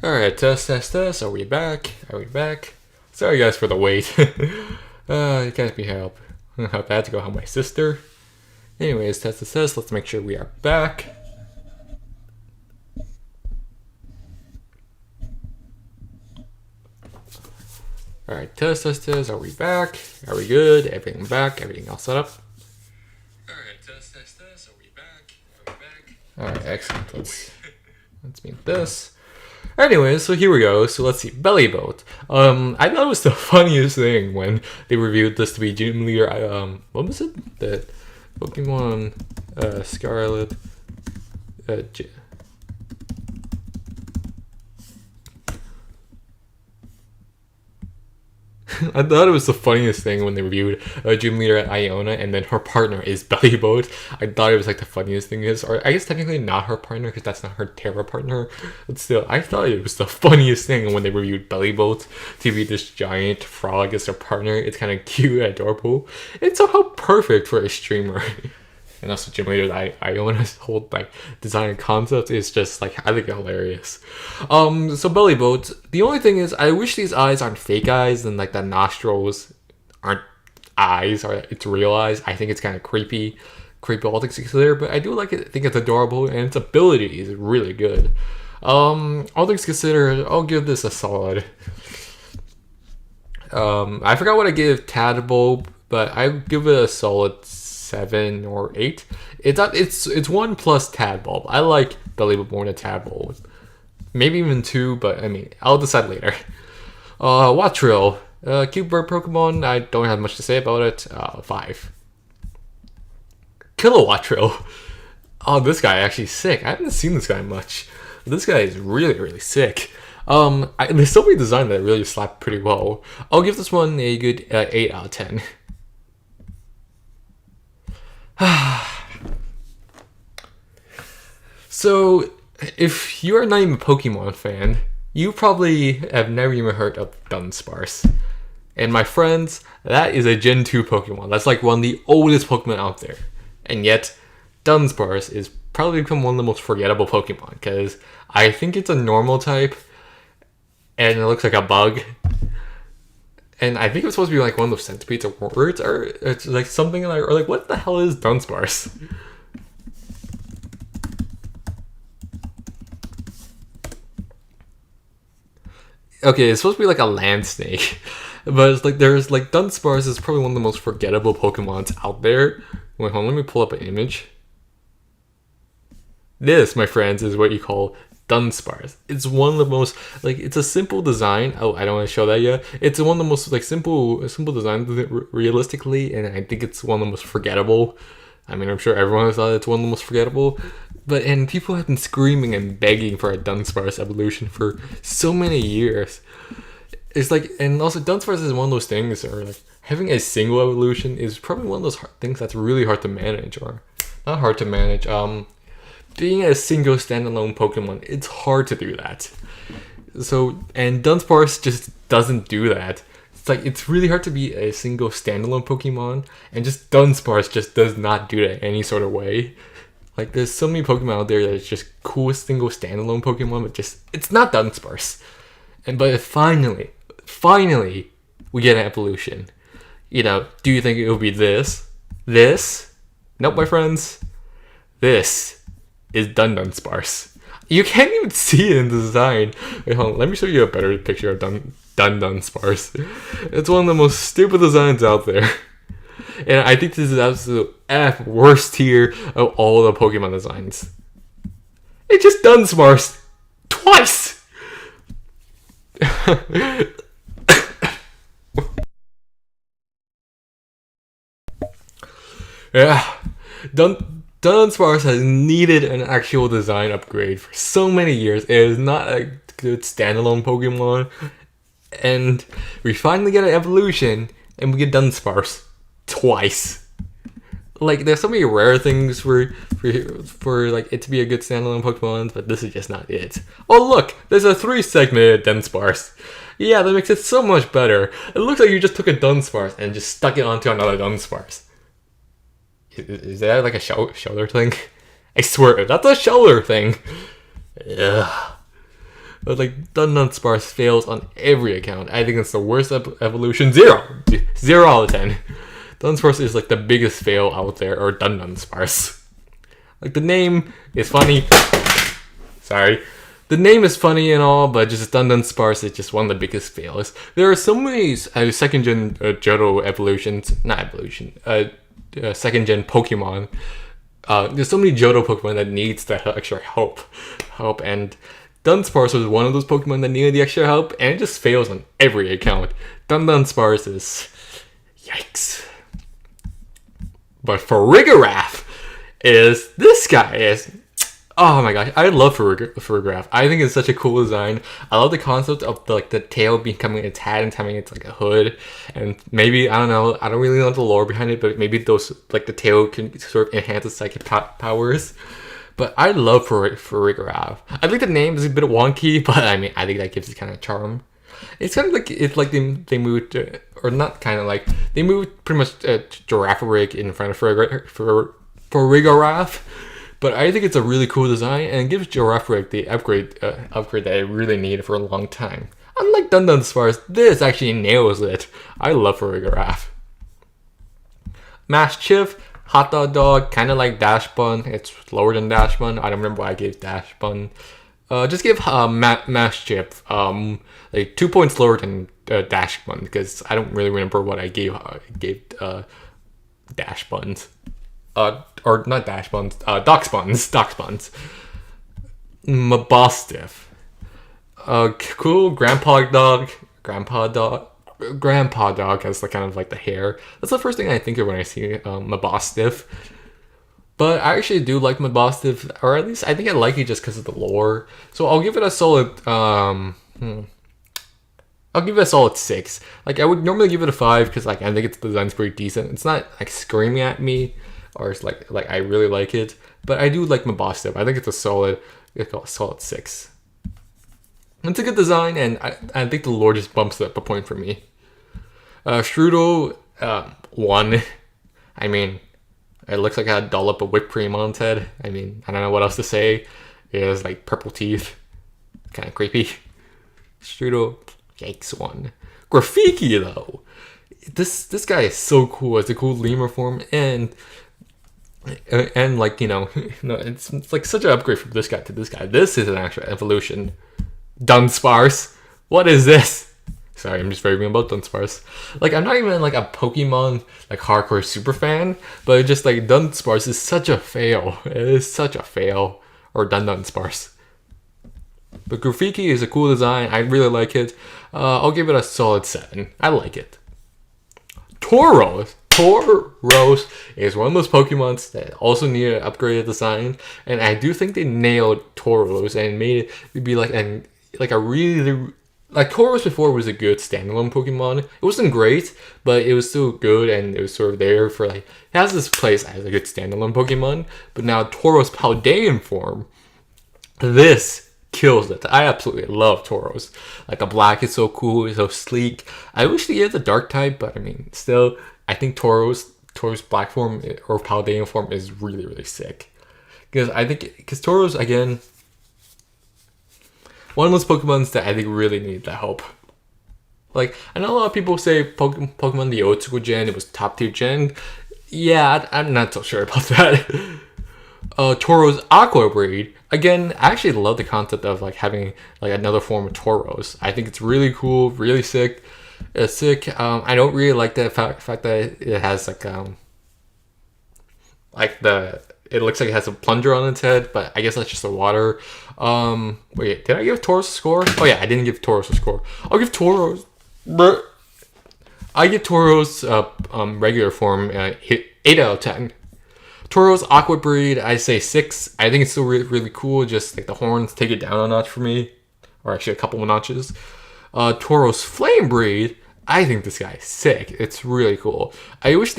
Alright, test. Are we back? Are we back? Sorry guys for the wait. It can't be helped. I had to go help my sister. Anyways, test. Let's make sure we are back. Alright, test. Are we back? Are we good? Everything back? Everything all set up? Alright, test. Are we back? Are we back? Alright, excellent. Let's make this. Anyways, so here we go. So let's see. Belly Boat. I thought it was the funniest thing when they reviewed this to be Gym Leader. What was it? The Pokemon Scarlet. I thought it was the funniest thing when they reviewed a gym leader at Iona and then her partner is Belly Boat. I thought it was like the funniest thing is, or I guess technically not her partner because that's not her Terra partner, but still, I thought it was the funniest thing when they reviewed Belly Boat to be this giant frog as their partner. It's kind of cute, adorable. It's somehow perfect for a streamer. And also gym leader that Iona's whole like design concept is just like I think hilarious. So Belly Boat. The only thing is I wish these eyes aren't fake eyes and like the nostrils aren't eyes or it's real eyes. I think it's kind of creepy all things considered, but I do like it. I think it's adorable and its ability is really good. All things considered, I'll give this a solid. I forgot what I gave Tadbulb, but I give it a solid 7 or 8. It's 1 plus Tadbulb. I like Belly Boat more than Tadbulb. Maybe even 2, but I mean, I'll decide later. Wattrill. Cute bird Pokemon. I don't have much to say about it. 5. Kilowattrill. Oh, this guy actually sick. I haven't seen this guy much. This guy is really, really sick. There's so many designs that really slap pretty well. I'll give this one a good 8 out of 10. So, if you are not even a Pokemon fan, you probably have never even heard of Dunsparce. And my friends, that is a Gen 2 Pokemon. That's like one of the oldest Pokemon out there. And yet, Dunsparce is probably become one of the most forgettable Pokemon because I think it's a normal type and it looks like a bug. And I think it's supposed to be like one of those centipedes or words, or it's like something like, or like, what the hell is Dunsparce? Okay, it's supposed to be like a land snake, but it's like there's like Dunsparce is probably one of the most forgettable Pokemons out there. Wait, hold on, let me pull up an image. This, my friends, is what you call Dunsparce. It's one of the most like it's a simple design. Oh, I don't want to show that yet. It's one of the most like simple designs realistically, and I think it's one of the most forgettable. I mean, I'm sure everyone has thought it's one of the most forgettable, and people have been screaming and begging for a Dunsparce evolution for so many years. It's like, and also Dunsparce is one of those things, or like having a single evolution is probably one of those things that's really hard to manage, or not hard to manage. Being a single standalone Pokemon, it's hard to do that. So, and Dunsparce just doesn't do that. It's like, it's really hard to be a single standalone Pokemon, and just Dunsparce just does not do that any sort of way. Like, there's so many Pokemon out there that it's just cool single standalone Pokemon, but just, it's not Dunsparce. But finally, we get an evolution. You know, do you think it will be this? This? Nope, my friends. This is Dunsparce. You can't even see it in the design. Wait, hold on. Let me show you a better picture of Dunsparce. It's one of the most stupid designs out there. And I think this is absolute worst tier of all the Pokemon designs. It's just Dunsparce twice! Yeah. Dunsparce has needed an actual design upgrade for so many years. It is not a good standalone Pokemon. And we finally get an evolution, and we get Dunsparce twice. Like, there's so many rare things for like it to be a good standalone Pokemon, but this is just not it. Oh look, there's a 3-segmented Dunsparce. Yeah, that makes it so much better. It looks like you just took a Dunsparce and just stuck it onto another Dunsparce. Is that like a shoulder thing? I swear, that's a shoulder thing. Yeah. But like Dunsparce fails on every account. I think it's the worst evolution. 0 out of 10. Dunsparce is like the biggest fail out there, or Dunsparce. Like the name is funny. Sorry. The name is funny and all, but just Dunsparce is just one of the biggest fails. There are so many second gen Johto evolutions, not evolution, second gen Pokemon. There's so many Johto Pokemon that needs the extra help, and Dunsparce was one of those Pokemon that needed the extra help, and it just fails on every account. Dunsparce is yikes. But Farigiraf is this guy is. Oh my gosh, I love Farigiraf. I think it's such a cool design. I love the concept of the tail becoming its hat and having its like a hood, and maybe I don't know. I don't really know the lore behind it, but maybe those like the tail can sort of enhance its psychic powers. But I love Farigiraf. I think the name is a bit wonky, but I mean I think that gives it kind of charm. It's kind of like they moved, or not kind of like they moved pretty much Girafarig in front of Farigiraf. But I think it's a really cool design, and it gives Girafarig the upgrade that I really needed for a long time. Unlike Dunsparce, this actually nails it. I love Farigiraf. Maschiff, Hot Dog, kind of like Dashbun. It's lower than Dashbun. I don't remember why I gave Dashbun. Just give Maschiff like 2 points lower than Dashbun, because I don't really remember what I gave Dashbuns. Or not Dachsbuns, Dachsbuns. Mabostiff. Cool Grandpa Dog has the kind of like the hair. That's the first thing I think of when I see Mabostiff. But I actually do like Mabostiff, or at least I think I like it just because of the lore. So I'll give it a solid I'll give it a solid 6. Like I would normally give it a 5 because like I think its design's pretty decent. It's not like screaming at me, or it's like I really like it, but I do like Mabostiff. I think it's a solid 6. It's a good design, and I think the lore just bumps it up a point for me. Strudel, 1. I mean, it looks like I had a dollop of whipped cream on its head. I mean, I don't know what else to say. It has like purple teeth, kind of creepy. Strudel, yikes, 1. Grafiki though, this guy is so cool. It's a cool lemur form, and like it's like such an upgrade from this guy to this guy. This is an actual evolution. Dunsparce, what is this? Sorry, I'm just raving about Dunsparce. Like I'm not even like a Pokemon like hardcore super fan, but just like Dunsparce is such a fail. It is such a fail. Or Dunsparce. But Grafiki is a cool design. I really like it. I'll give it a solid 7. I like it. Tauros is one of those Pokemons that also need an upgraded design, and I do think they nailed Tauros and made it be like a really like Tauros before was a good standalone Pokemon. It wasn't great, but it was still good, and it was sort of there for like it has this place as a good standalone Pokemon. But now Tauros Paldean form, this kills it. I absolutely love Tauros. Like the black is so cool, it's so sleek. I wish they had the dark type, but I mean, still, I think Tauros black form or Paldean form is really, really sick. Because Tauros, again, one of those Pokemons that I think really need the help. Like, I know a lot of people say Pokemon the Otsuko gen, it was top tier gen. Yeah, I'm not so sure about that. Tauros Aqua Breed. Again, I actually love the concept of like having like another form of Tauros. I think it's really cool, really sick. It's sick. I don't really like the fact that it has like it looks like it has a plunger on its head, but I guess that's just the water. Wait, did I give Tauros a score? Oh yeah, I didn't give Tauros a score. I'll give Tauros. I give Tauros regular form 8 out of 10. Tauros Aqua Breed, I say 6. I think it's still really, really cool. Just like the horns take it down a notch for me, or actually a couple of notches. Tauros Flame Breed, I think this guy is sick. It's really cool. I do wish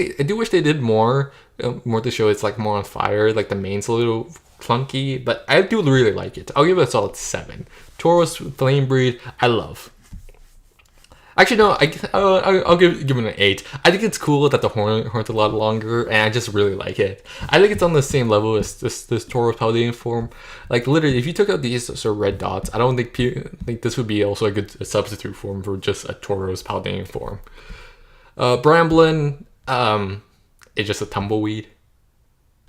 they did more to show it's like more on fire. Like the mane's a little clunky, but I do really like it. I'll give it a solid 7. Tauros Flame Breed, I love. Actually, no. I'll give it an 8. I think it's cool that the horn's a lot longer, and I just really like it. I think it's on the same level as this Tauros Paldean form. Like literally, if you took out these sort of red dots, I don't think this would be also a substitute form for just a Tauros Paldean form. Bramblin, it's just a tumbleweed.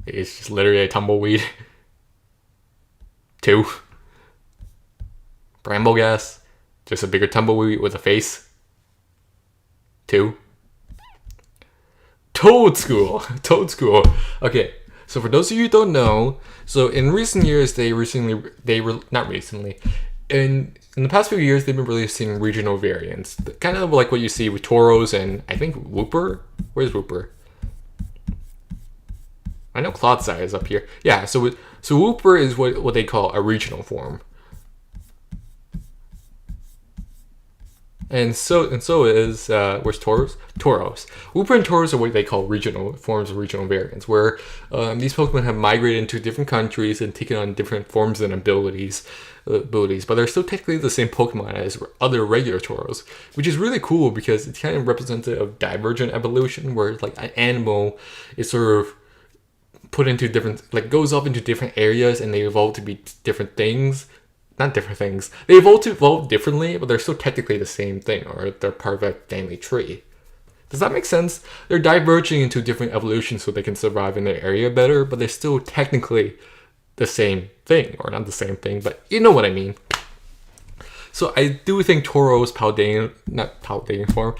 It's just literally a tumbleweed. 2. Brambleghast, just a bigger tumbleweed with a face. 2. Toadschool. Okay, so for those of you who don't know, so in recent years, in the past few years, they've been releasing regional variants, kind of like what you see with Tauros and I think Wooper. Where's Wooper? I know Clodsai is up here. Yeah, so Wooper is what they call a regional form. And so is where's Tauros? Tauros. Wooper and Tauros are what they call regional forms of regional variants, where these Pokemon have migrated into different countries and taken on different forms and abilities, but they're still technically the same Pokemon as other regular Tauros, which is really cool because it's kind of representative of divergent evolution, where like an animal is sort of put into different, like goes off into different areas and they evolve to be different things. Not different things. They evolve differently, but they're still technically the same thing, or they're part of a family tree. Does that make sense? They're diverging into different evolutions so they can survive in their area better, but they're still technically the same thing, or not the same thing, but you know what I mean. So I do think Tauros Paldean, not Paldean form.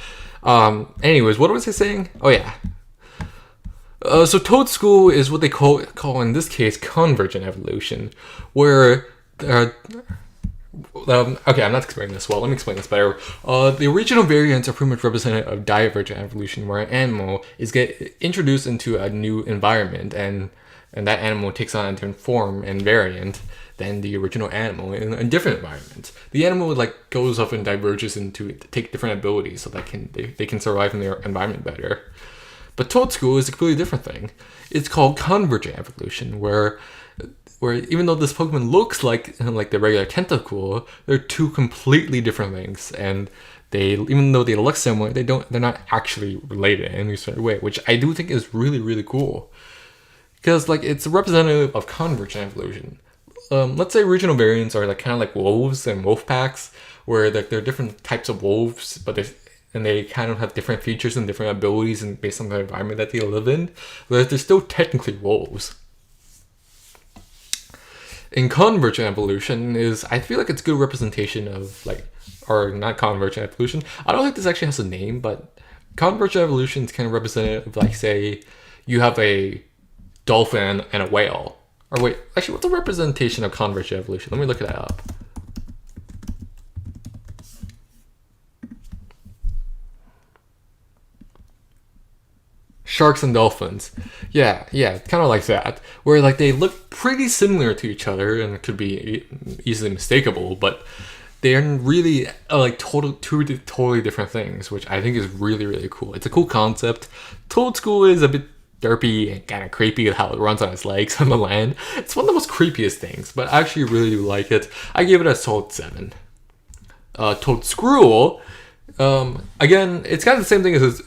Anyways, what was I saying? Oh yeah. So Toadschool is what they call in this case convergent evolution, where okay, I'm not explaining this well. Let me explain this better. The original variants are pretty much representative of divergent evolution, where an animal is introduced into a new environment, and that animal takes on a different form and variant than the original animal in a different environment. The animal like goes off and diverges into take different abilities so that they can survive in their environment better. But Toadschool is a completely different thing. It's called convergent evolution, where even though this Pokemon looks like the regular Tentacool, they're two completely different things, and even though they look similar, they're not actually related in any certain way, which I do think is really, really cool. Because like it's a representative of convergent evolution. Let's say regional variants are like kind of like wolves and wolf packs, where like they're different types of wolves, but they kind of have different features and different abilities and based on the environment that they live in, but they're still technically wolves. In convergent evolution I feel like it's good representation of or not convergent evolution. I don't think this actually has a name, but convergent evolution is kind of representative of like, say, you have a dolphin and a whale. Or wait, actually, what's the representation of convergent evolution? Let me look that up. Sharks and dolphins. Yeah, kind of like that. Where like they look pretty similar to each other and it could be easily mistakable, but they're really two totally different things, which I think is really, really cool. It's a cool concept. Toadschool is a bit derpy and kind of creepy with how it runs on its legs on the land. It's one of the most creepiest things, but I actually really do like it. I give it a solid 7. Toadscruel, again, it's kind of the same thing as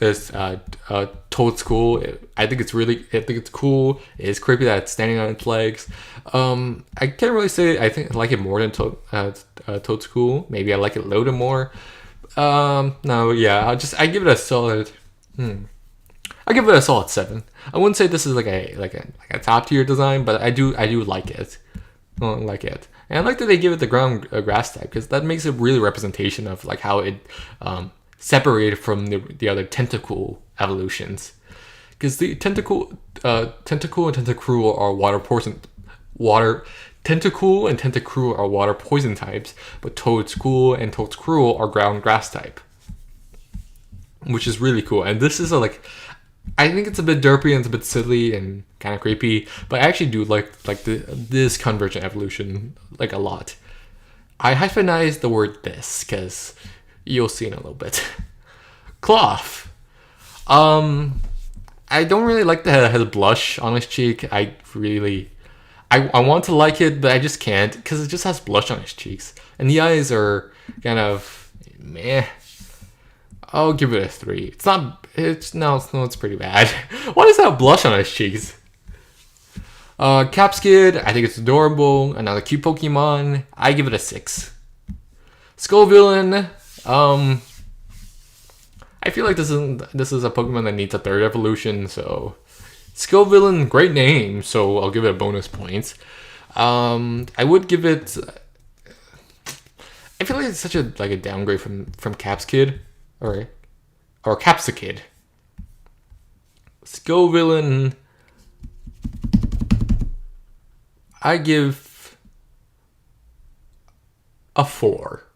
Toadschool. I think it's cool. It's creepy that it's standing on its legs. I can't really say I think I like it more than Toadschool. Maybe I like it a little bit more. No, yeah, I give it a solid. I give it a solid 7. I wouldn't say this is like a top tier design, but I do like it. And I like that they give it the ground grass type, because that makes a really representation of like how it separated from the other Tentacool evolutions. Because the Tentacool and Tentacruel are water poison. Tentacool and Tentacruel are water poison types, but Toadschool and Toadscruel are ground grass type, which is really cool. And this is I think it's a bit derpy and it's a bit silly and kind of creepy, but I actually do like this convergent evolution a lot. I hyphenized the word "this" because you'll see in a little bit. Cloth. I don't really like that it has blush on his cheek. I want to like it, but I just can't because it just has blush on his cheeks, and the eyes are kind of meh. I'll give it a 3. It's not. It's pretty bad. Why does it have blush on its cheeks? Capskid, I think it's adorable. Another cute Pokemon. I give it a 6. Skullvillain, I feel like this is a Pokemon that needs a 3rd evolution, so Skullvillain, great name, so I'll give it a bonus points. I would give it. I feel like it's such a downgrade from Capskid, or Capsakid. Skullvillain, I give a 4.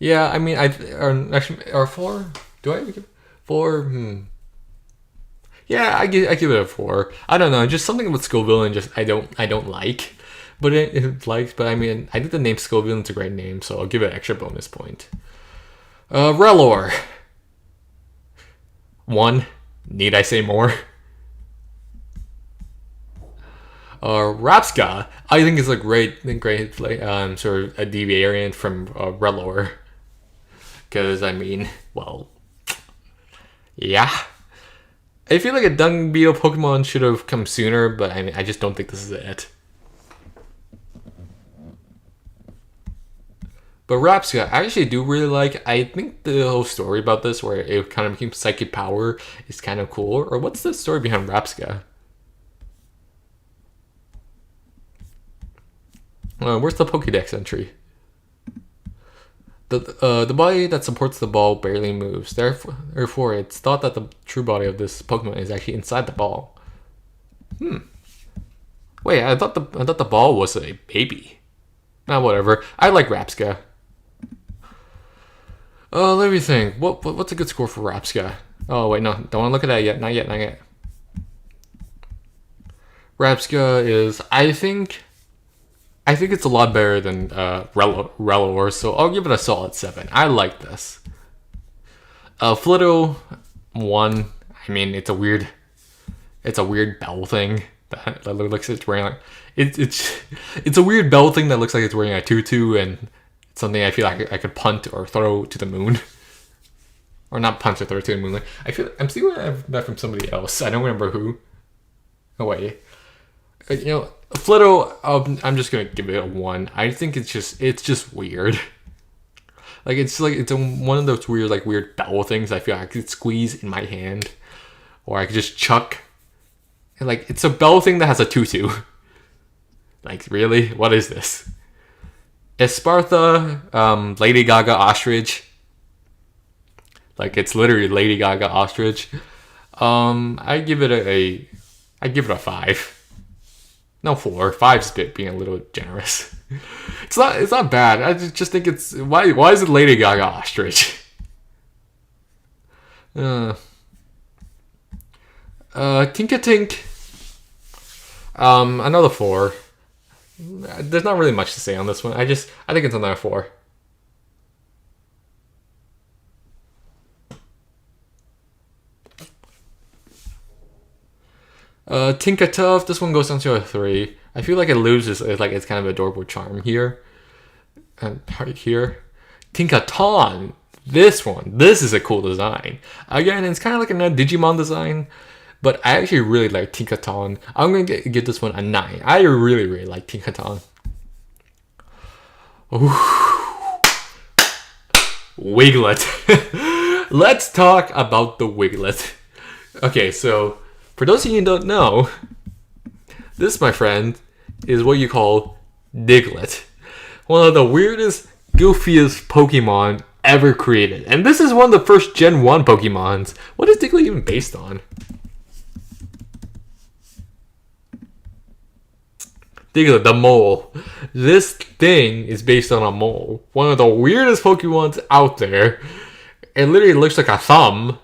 Yeah, I mean, or 4? Do I give 4? Yeah, I give it a 4. I don't know, just something with Skullvillain just I don't like. But but I mean, I think the name Skullvillain's a great name, so I'll give it an extra bonus point. Rellor. 1. Need I say more? Rapska, I think is a great sort of a deviant from Rellor. Because, I mean, well, yeah. I feel like a Dung Beetle Pokemon should have come sooner, but I mean, I just don't think this is it. But Rapska, I actually do really like. I think the whole story about this, where it kind of became psychic power, is kind of cool. Or what's the story behind Rapska? Where's the Pokédex entry? The body that supports the ball barely moves. Therefore, it's thought that the true body of this Pokemon is actually inside the ball. Wait, I thought the ball was a baby. Whatever. I like Rapska. Let me think. What's a good score for Rapska? Oh wait, no, don't want to look at that yet. Not yet. Rapska is, I think it's a lot better than Rellor, so I'll give it a solid 7. I like this. Flitto, 1. I mean, it's a weird bell thing that looks like it's wearing like it's a weird bell thing that looks like it's wearing a tutu, and it's something I feel like I could punt or throw to the moon, or not punch or throw to the moon. Like, I feel I'm seeing that from somebody else. I don't remember who. Oh wait. Flitto, I'm just gonna give it a 1. I think it's just weird. It's one of those weird bell things I feel like I could squeeze in my hand, or I could just chuck. It's a bell thing that has a tutu. Really? What is this? Esparta, Lady Gaga ostrich. It's literally Lady Gaga ostrich. I give it a 5. No, 4. 5's being a little generous. It's not bad. I just think it's why is it Lady Gaga ostrich? Tinkatink. Another 4. There's not really much to say on this one. I think it's another 4. Tinkatuff, this one goes down to a 3. I feel like it loses it's kind of adorable charm here. And right here. Tinkaton, this is a cool design. Again, it's kind of like another Digimon design, but I actually really like Tinkaton. I'm going to give this one a 9. I really, really like Tinkaton. Wiglet. Let's talk about the Wiglet. Okay, so for those of you who don't know, this, my friend, is what you call Diglett. One of the weirdest, goofiest Pokemon ever created. And this is one of the first Gen 1 Pokemons. What is Diglett even based on? Diglett, the mole. This thing is based on a mole. One of the weirdest Pokemons out there. It literally looks like a thumb.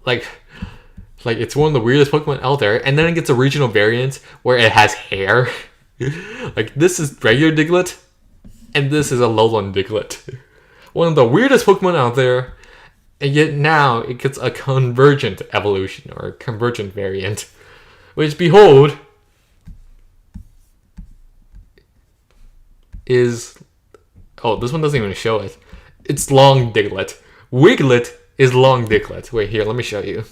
It's one of the weirdest Pokemon out there, and then it gets a regional variant where it has hair. This is regular Diglett, and this is a Alolan Diglett. One of the weirdest Pokemon out there, and yet now it gets a convergent evolution, or a convergent variant. Which, behold, is... Oh, this one doesn't even show it. It's Long Diglett, Wiglet is long dicklet. Wait, here, let me show you.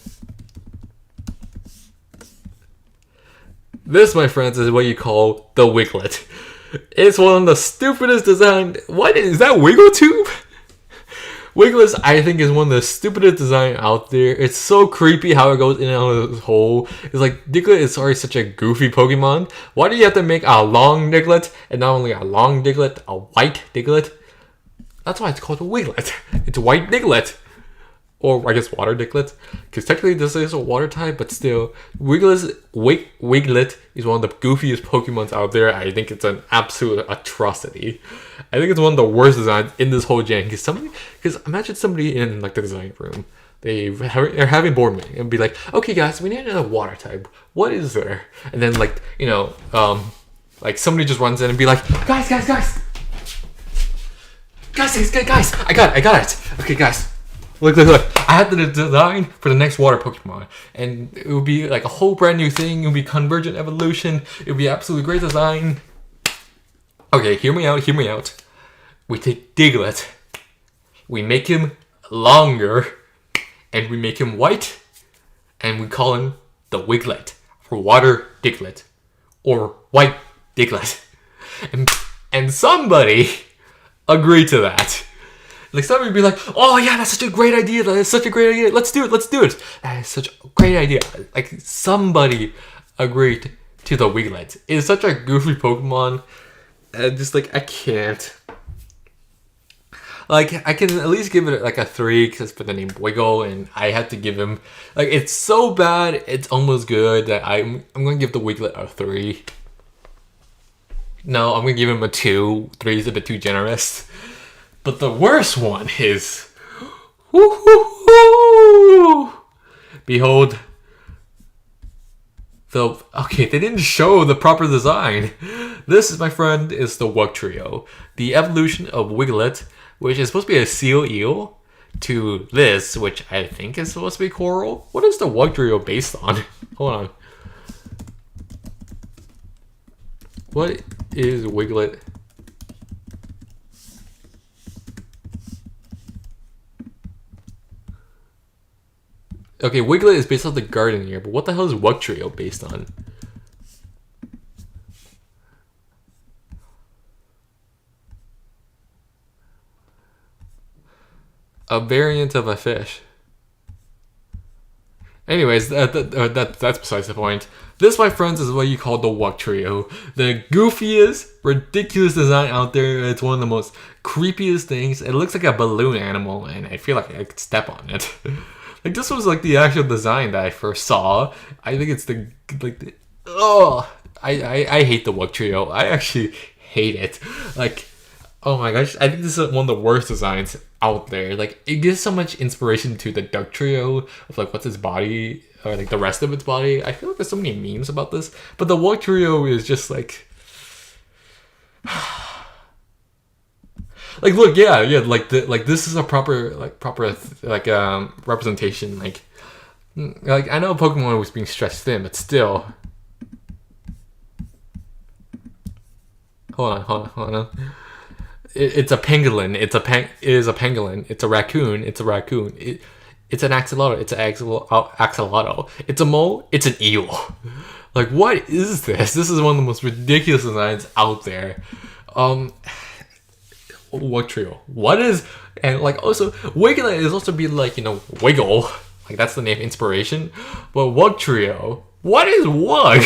This, my friends, is what you call the Wiglet. It's one of the stupidest designed... What is that, Wiggle Tube? Wiglet, I think, is one of the stupidest design out there. It's so creepy how it goes in and out of this hole. It's like, Diglett is already such a goofy Pokemon. Why do you have to make a long Diglett? And not only a long Diglett, a white Diglett? That's why it's called a Wiglet. It's white Diglett. Or, I guess, water Diglett. Because technically this is a water type, but still. Wiglet is one of the goofiest Pokemons out there. I think it's an absolute atrocity. I think it's one of the worst designs in this whole gen. Because imagine somebody in like the design room. They're having board meeting and be like, okay guys, we need another water type. What is there? And then like, like somebody just runs in and be like, guys, I got it. Okay guys. Look. I had the design for the next water Pokemon. And it would be like a whole brand new thing. It would be Convergent Evolution. It would be absolutely great design. Okay, hear me out. We take Diglett. We make him longer. And we make him white. And we call him the Wiglet. For water Diglett. Or white Diglett. And somebody agreed to that. Like somebody would be like, oh yeah, that's such a great idea. That's such a great idea. Let's do it. That is such a great idea. Like somebody agreed to the Wiglet. It's such a goofy Pokemon. And just like, I can't. Like, I can at least give it like a 3 because for the name Wiggle, and I had to give him, like, it's so bad, it's almost good that I'm going to give the Wiglet a 3. No, I'm going to give him a 2. 3 is a bit too generous. But the worst one is... Behold... Okay, they didn't show the proper design. This, my friend, is the Wugtrio. The evolution of Wiglet, which is supposed to be a seal eel, to this, which I think is supposed to be coral. What is the Wugtrio based on? Hold on. What is Wiglet? Okay, Wiglet is based on the Gardevoir, but what the hell is Wugtrio based on? A variant of a fish. Anyways, that's besides the point. This, my friends, is what you call the Wugtrio. The goofiest, ridiculous design out there. It's one of the most creepiest things. It looks like a balloon animal, and I feel like I could step on it. Like, this was like the actual design that I first saw. I think it's I hate the Wugtrio. I actually hate it. Like, oh my gosh, I think this is one of the worst designs out there. Like, it gives so much inspiration to the Dugtrio of like what's its body, or like the rest of its body. I feel like there's so many memes about this, but the Wugtrio is just like... Like, look, yeah, like this is a proper representation. Like I know Pokemon was being stretched thin, but still. Hold on. It's a pangolin. It is a pangolin. It's a raccoon. It's an axolotl. It's an axolotl. It's a mole. It's an eel. Like, what is this? This is one of the most ridiculous designs out there. Wugtrio. What is... And like also Wiglet is also be like, Wiggle. Like, that's the name inspiration. But Wugtrio. What is Wug?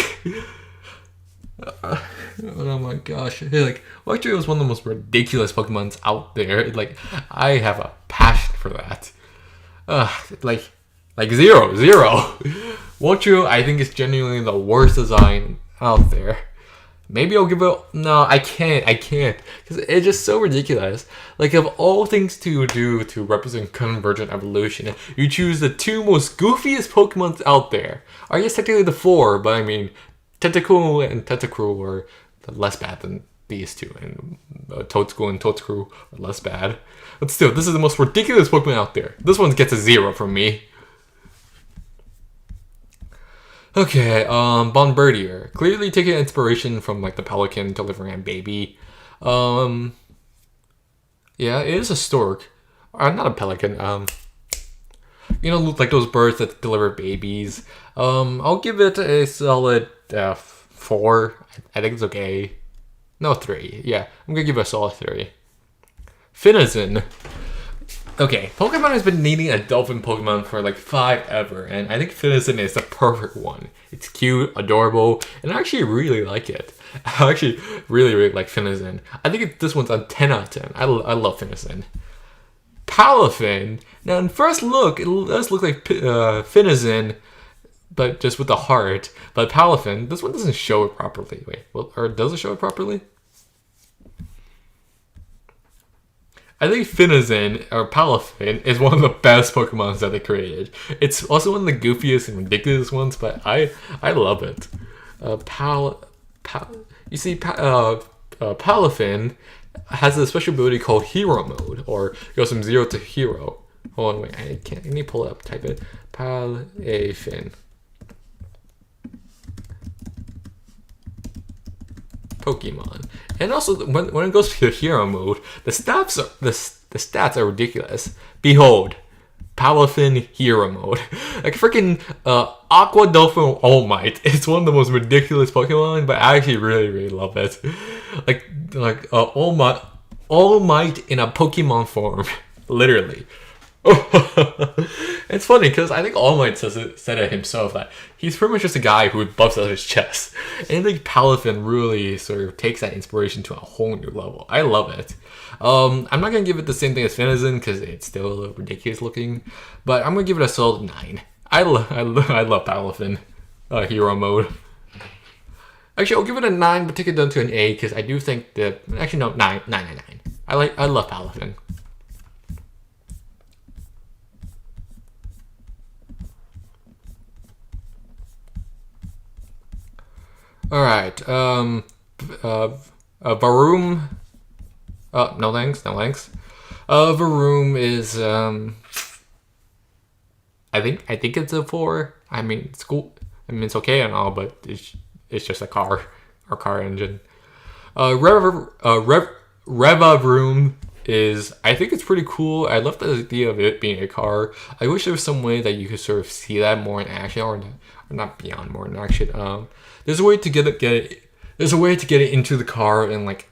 Oh my gosh. Like, Wugtrio is one of the most ridiculous Pokemons out there. Like, I have a passion for that. Like zero. Wugtrio, I think, is genuinely the worst design out there. Maybe I'll give it... No, I can't. Because it's just so ridiculous. Like, of all things to do to represent Convergent Evolution, you choose the 2 most goofiest Pokemons out there. I guess technically the 4, but I mean, Tentacool and Tentacruel were less bad than these 2. And Toadscool and Toadscrew are less bad. But still, this is the most ridiculous Pokemon out there. This one gets a 0 from me. Okay, Bombirdier. Clearly taking inspiration from like the pelican delivering a baby. Yeah, it is a stork. not a pelican. You know, like those birds that deliver babies. I'll give it a solid 4. I think it's okay. No, 3. Yeah, I'm gonna give it a solid 3. Finizen. Okay, Pokemon has been needing a dolphin Pokemon for like 5 ever, and I think Finizen is the perfect one. It's cute, adorable, and I actually really like it. I actually really like Finizen. I think this one's a 10 out of 10. I love Finizen. Palafin. Now, in first look, it does look like Finizen, but just with the heart. But Palafin, this one doesn't show it properly. Wait, well, or does it show it properly? I think Finizen, or Palafin, is one of the best Pokemons that they created. It's also one of the goofiest and ridiculous ones, but I love it. You see, Palafin has a special ability called Hero Mode, or goes from 0 to Hero. Hold on, wait, I need to pull it up, type it. Palafin. Pokemon. And also, when it goes to hero mode, the stats are ridiculous. Behold, Palafin hero mode. Like freaking Aqua Dolphin All Might. It's one of the most ridiculous Pokemon, but I actually really love it. Like All Might in a Pokemon form, literally. It's funny because I think All Might said it himself that he's pretty much just a guy who buffs out his chest, and I think Palafin really sort of takes that inspiration to a whole new level. I love it. I'm not gonna give it the same thing as Finizen because it's still a little ridiculous looking, but I'm gonna give it a solid 9. I love Palafin hero mode. Actually, I'll give it a 9, but take it down to an A because I do think that actually no 9. I love Palafin. All right. Varoom. No thanks. Varoom is I think it's a 4. I mean, it's cool. I mean, it's okay and all, but it's just a car or car engine. Revavroom is, I think it's pretty cool. I love the idea of it being a car. I wish there was some way that you could sort of see that more in action, or not beyond more in action. There's a way to get it. There's a way to get it into the car in like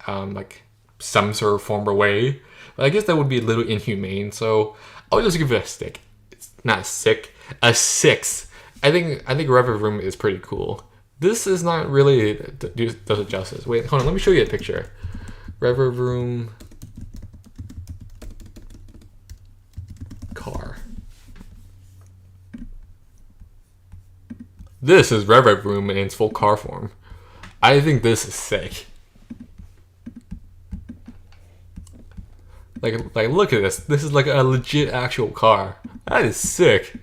some sort of form or way. But I guess that would be a little inhumane. So I'll just give it a stick. It's not a 6. A 6. I think Revavroom is pretty cool. This is not really does it justice. Wait, hold on. Let me show you a picture. Revavroom car. This is Revavroom in its full car form. I think this is sick. Like look at this. This is like a legit actual car. That is sick.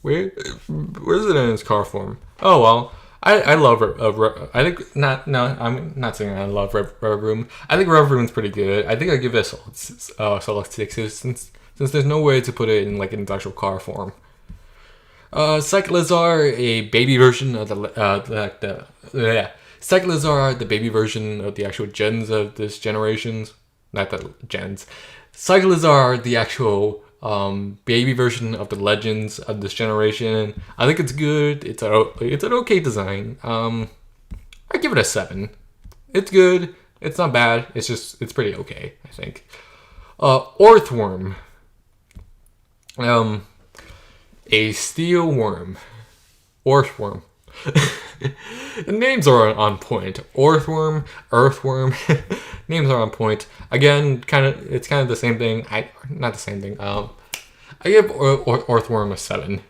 Where's it in its car form? Oh well. I love I think not. No, I'm not saying I love Revavroom. I think Revavroom's pretty good. I think I give it a solid 6 since there's no way to put it in like an actual car form. Cyclizar, a baby version of Cyclizar, the baby version of the actual gens of this generations. Not the gens. Cyclizar, the actual baby version of the legends of this generation. I think it's good. It's an okay design. I give it a 7. It's good. It's not bad. It's pretty okay, I think. Orthworm. A steel worm. Orthworm. The names are on point. Orthworm, Earthworm. Names are on point. Again, it's kind of the same thing. Not the same thing. I give Orthworm a 7.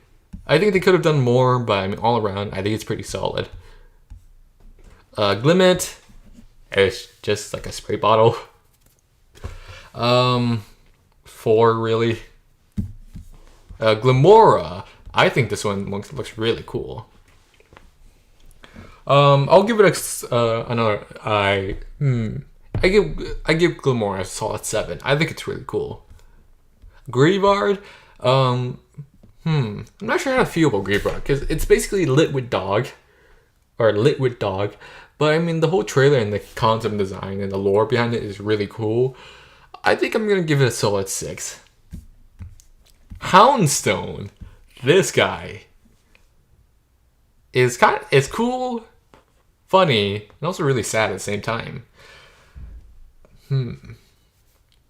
I think they could have done more, but I mean, all around, I think it's pretty solid. Glimmet is just like a spray bottle. 4 really. Glimmora, I think this one looks really cool. I'll give it another. I give Glimmora a solid 7. I think it's really cool. Greavard, I'm not sure how to feel about Greavard because it's basically Litwick Dog, But I mean, the whole trailer and the concept design and the lore behind it is really cool. I think I'm gonna give it a solid 6. Houndstone, this guy is it's cool, funny, and also really sad at the same time.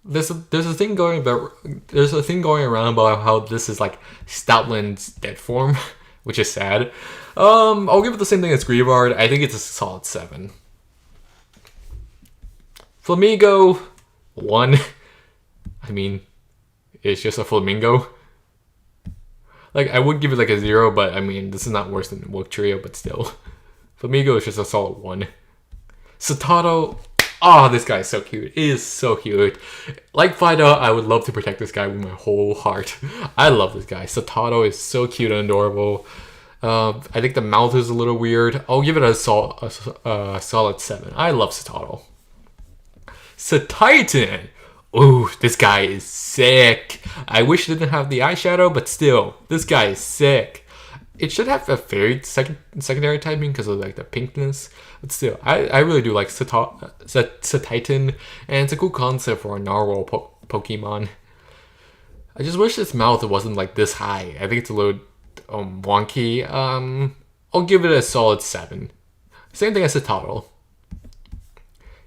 There's a thing going around about how this is like Stoutland's dead form, which is sad. I'll give it the same thing as Grievard. I think it's a solid 7. Flamingo, 1. I mean, it's just a flamingo. Like, I would give it like a 0, but I mean, this is not worse than Wolf Trio, but still. Flamingo is just a solid 1. Satato, oh, this guy is so cute. He is so cute. Like Fido, I would love to protect this guy with my whole heart. I love this guy. Satato is so cute and adorable. I think the mouth is a little weird. I'll give it a solid 7. I love Satato. Satitan. Ooh, this guy is sick. I wish it didn't have the eyeshadow, but still, this guy is sick. It should have a very secondary typing because of like the pinkness, but still, I really do like Satitan, and it's a cool concept for a narwhal Pokemon. I just wish its mouth wasn't like this high. I think it's a little wonky. I'll give it a solid 7. Same thing as Satato.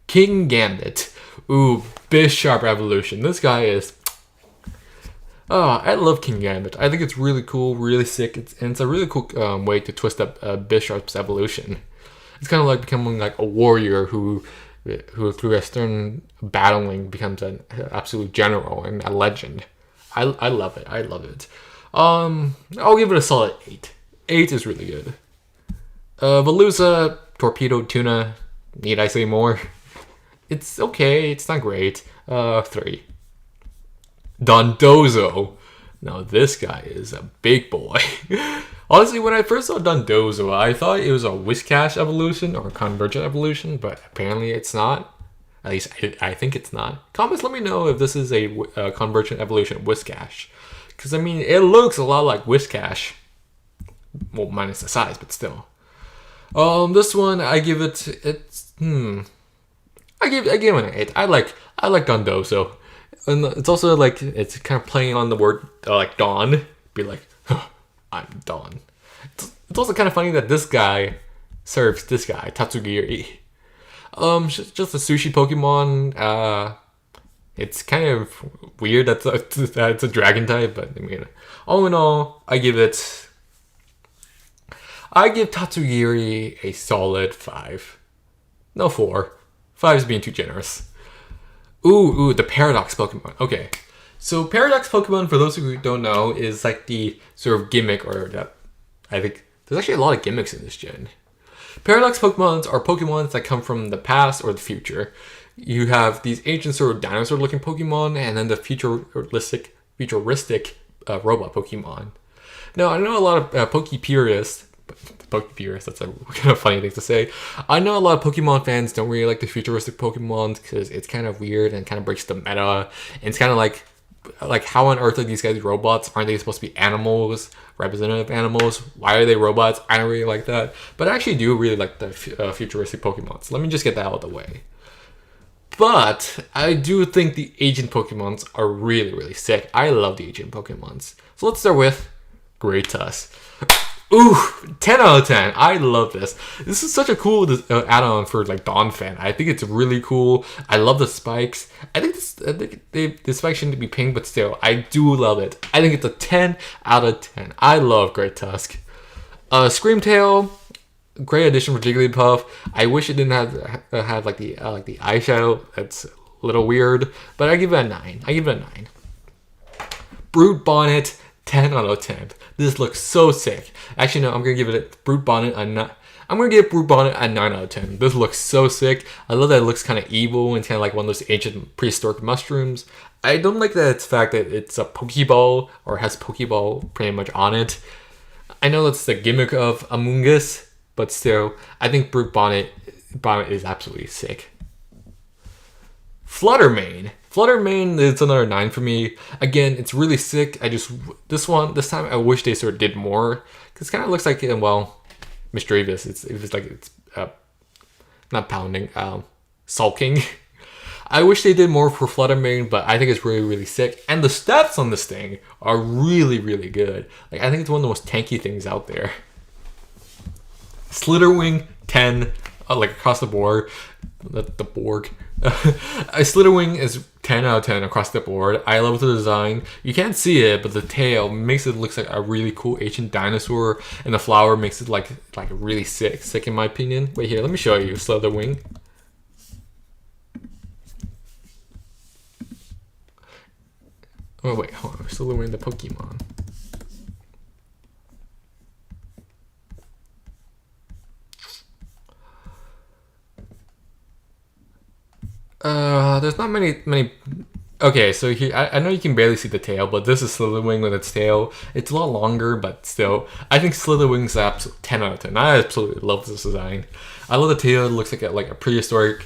Kingambit. Ooh, Bisharp evolution. This guy is... Oh, I love Kingambit. I think it's really cool, really sick, and it's a really cool way to twist up Bisharp's evolution. It's kind of like becoming like a warrior who through a stern battling becomes an absolute general and a legend. I love it. I love it. I'll give it a solid 8. 8 is really good. Veluza, Torpedo, Tuna. Need I say more? It's okay. It's not great. 3. Dondozo. Now this guy is a big boy. Honestly, when I first saw Dondozo, I thought it was a Whiscash evolution or a Convergent evolution, but apparently it's not. At least I think it's not. Comments, let me know if this is a Convergent evolution Whiscash. Because, I mean, it looks a lot like Whiscash. Well, minus the size, but still. This one, I give it... I give it an 8. I like Dondozo. And it's also like, it's kind of playing on the word, like, Dawn. Be like, huh, I'm Dawn. It's also kind of funny that this guy serves this guy, Tatsugiri. Just a sushi Pokemon. It's kind of weird that it's a dragon type, but I mean, all in all, I give Tatsugiri a solid 5. No, 4. 5 is being too generous. Ooh, the Paradox Pokemon. Okay, so Paradox Pokemon, for those who don't know, is like the sort of gimmick, or that I think there's actually a lot of gimmicks in this gen. Paradox Pokemons are Pokemons that come from the past or the future. You have these ancient sort of dinosaur-looking Pokemon, and then the futuristic robot Pokemon. Now, I know a lot of Pokepurists, that's a kind of funny thing to say. I know a lot of Pokemon fans don't really like the futuristic Pokemon because it's kind of weird and kind of breaks the meta. And it's kind of like how on earth are these guys robots? Aren't they supposed to be animals, representative animals? Why are they robots? I don't really like that. But I actually do really like the futuristic Pokemon. So let me just get that out of the way. But I do think the Agent Pokemons are really, really sick. I love the Agent Pokemons. So let's start with Greatusk. Ooh, 10 out of 10. I love this. This is such a cool add-on for like Dawn fan. I think it's really cool. I love the spikes. I think the spikes shouldn't be pink, but still, I do love it. I think it's a 10 out of 10. I love Greatusk. Screamtail, great addition for Jigglypuff. I wish it didn't have like the eyeshadow. That's a little weird, but I give it a 9. Brute Bonnet, 10 out of 10. This looks so sick. Actually, no, I'm gonna give it Brute Bonnet a 9. I'm gonna give Brute Bonnet a 9 out of 10. This looks so sick. I love that it looks kind of evil and kind of like one of those ancient prehistoric mushrooms. I don't like that it's the fact that it's a Pokeball or has Pokeball pretty much on it. I know that's the gimmick of Among Us, but still, I think Brute Bonnet is absolutely sick. Fluttermane is another 9 for me. Again, it's really sick. This time I wish they sort of did more, because it kind of looks like, well, Misdreavus. It's not pounding, sulking. I wish they did more for Fluttermane, but I think it's really, really sick. And the stats on this thing are really, really good. Like, I think it's one of the most tanky things out there. Slitherwing, 10, like across the board. The Borg. A Slitherwing is 10 out of 10 across the board. I love the design. You can't see it, but the tail makes it look like a really cool ancient dinosaur, and the flower makes it like really sick in my opinion. Wait here, let me show you Slitherwing. Oh wait, hold on. Slitherwing the Pokemon. There's not many. Okay, so here I know you can barely see the tail, but this is Slitherwing with its tail. It's a lot longer, but still, I think Slitherwing's 10 out of 10. I absolutely love this design. I love the tail. It looks like a prehistoric.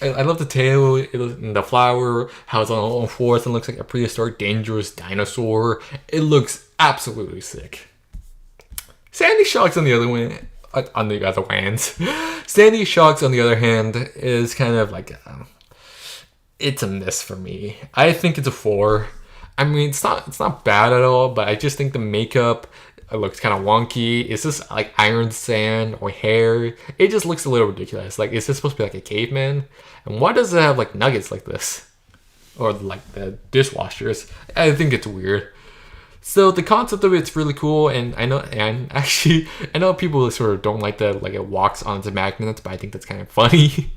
I love the tail, and the flower, how it's on all fours and looks like a prehistoric dangerous dinosaur. It looks absolutely sick. Sandy Shocks on the other hand, Sandy Shocks on the other hand is kind of like it's a miss for me. I think it's a 4. I mean, it's not bad at all, but I just think the makeup looks kind of wonky. Is this like iron sand or hair? It just looks a little ridiculous. Like, is this supposed to be like a caveman? And why does it have like nuggets like this? Or like the dishwashers? I think it's weird. So the concept of it's really cool, and I know people sort of don't like that, like it walks onto magnets, but I think that's kind of funny.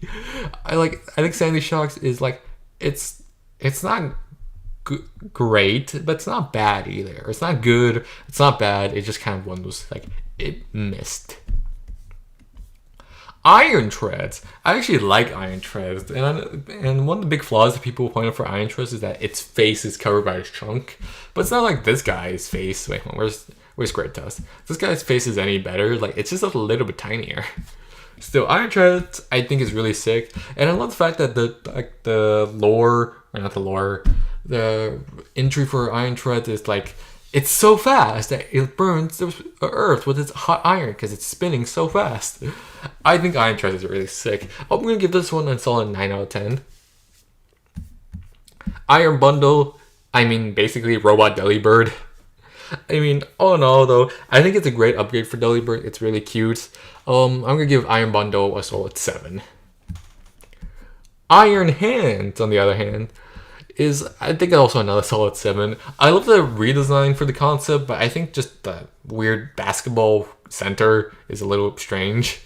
I think Sandy Shocks is like, it's not great, but it's not bad either. It's not good, it's not bad, it's just kind of one of those, like, it missed. Iron Treads. I actually like Iron Treads, and one of the big flaws that people point out for Iron Treads is that its face is covered by its trunk. But it's not like this guy's face. Wait, where's Great Tusk? This guy's face is any better. Like, it's just a little bit tinier. Still, Iron Treads I think is really sick, and I love the fact that the entry for Iron Treads is like, it's so fast that it burns the earth with its hot iron because it's spinning so fast. I think Iron Treads is really sick. I'm going to give this one a solid 9 out of 10. Iron Bundle, I mean, basically Robot Delibird. I mean, all in all, though, I think it's a great upgrade for Delibird. It's really cute. I'm going to give Iron Bundle a solid 7. Iron Hands, on the other hand, is, I think, also another solid 7. I love the redesign for the concept, but I think just the weird basketball center is a little strange.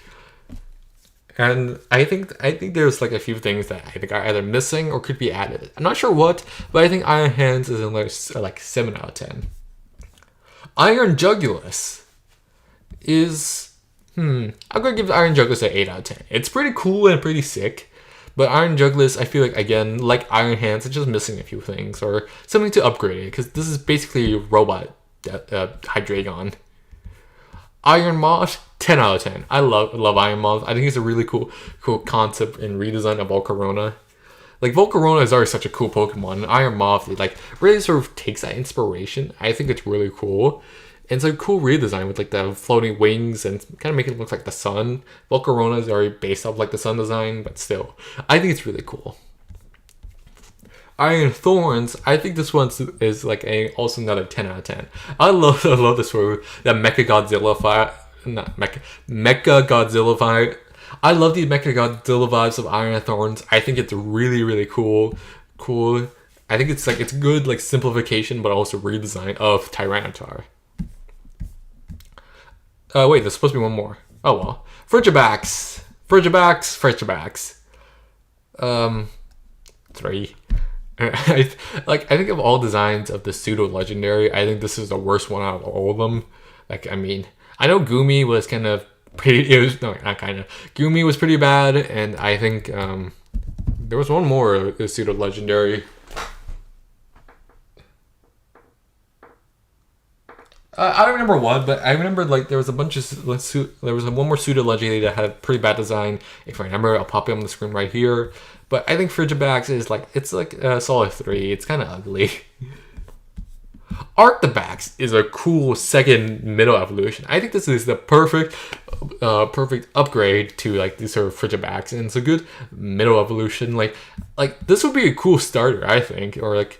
And I think there's like a few things that I think are either missing or could be added. I'm not sure what, but I think Iron Hands is in like 7 out of 10. Iron Jugulis is, I'm gonna give Iron Jugulis an 8 out of 10. It's pretty cool and pretty sick. But Iron Jugulis, I feel like, again, like Iron Hands, it's just missing a few things or something to upgrade it, because this is basically a robot Hydreigon. Iron Moth, 10 out of 10. I love Iron Moth. I think it's a really cool concept and redesign of Volcarona. Like, Volcarona is already such a cool Pokemon, and Iron Moth, it, like, really sort of takes that inspiration. I think it's really cool. And it's a cool redesign with like the floating wings and kind of make it look like the sun. Volcarona is already based off like the sun design, but still, I think it's really cool. Iron Thorns, I think this one is like also another 10 out of 10. I love this word, that Mecha Godzilla vibe. I love the Mecha Godzilla vibes of Iron Thorns. I think it's really, really cool. I think it's good like simplification, but also redesign of Tyranitar. Wait, there's supposed to be one more. Oh well. Frigibax. 3. I think of all designs of the pseudo legendary, I think this is the worst one out of all of them. Like, I mean, I know Gumi was kind of pretty. Gumi was pretty bad, and I think there was one more pseudo legendary. I don't remember what, but I remember like there was a bunch of there was one more pseudo legendary that had a pretty bad design. If I remember, I'll pop it on the screen right here. But I think Frigibax is like, it's like a solid 3. It's kind of ugly. Arctibax is a cool second middle evolution. I think this is the perfect upgrade to like these sort of Frigibax, and it's a good middle evolution. Like this would be a cool starter, I think, or like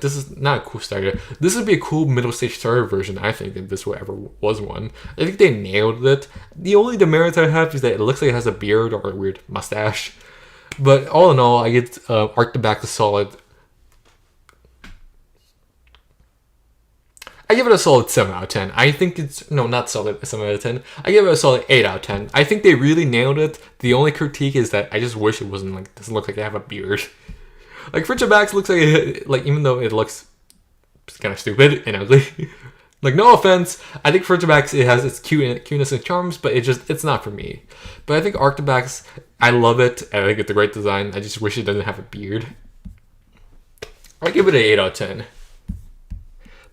this is not a cool starter. This would be a cool middle stage starter version, I think, if this ever was one. I think they nailed it. The only demerit I have is that it looks like it has a beard or a weird mustache. But all in all, I get Arctibax a solid. I give it a solid 7 out of 10. I think it's, no, not solid 7 out of 10. I give it a solid 8 out of 10. I think they really nailed it. The only critique is that I just wish it wasn't like, doesn't look like they have a beard. Like Frigibax looks like even though it looks kind of stupid and ugly. Like, no offense, I think Frigibax, it has its cuteness and charms, but it's not for me. But I think Arctibax, I love it. I think it's a great design. I just wish it doesn't have a beard. I give it an 8 out of 10.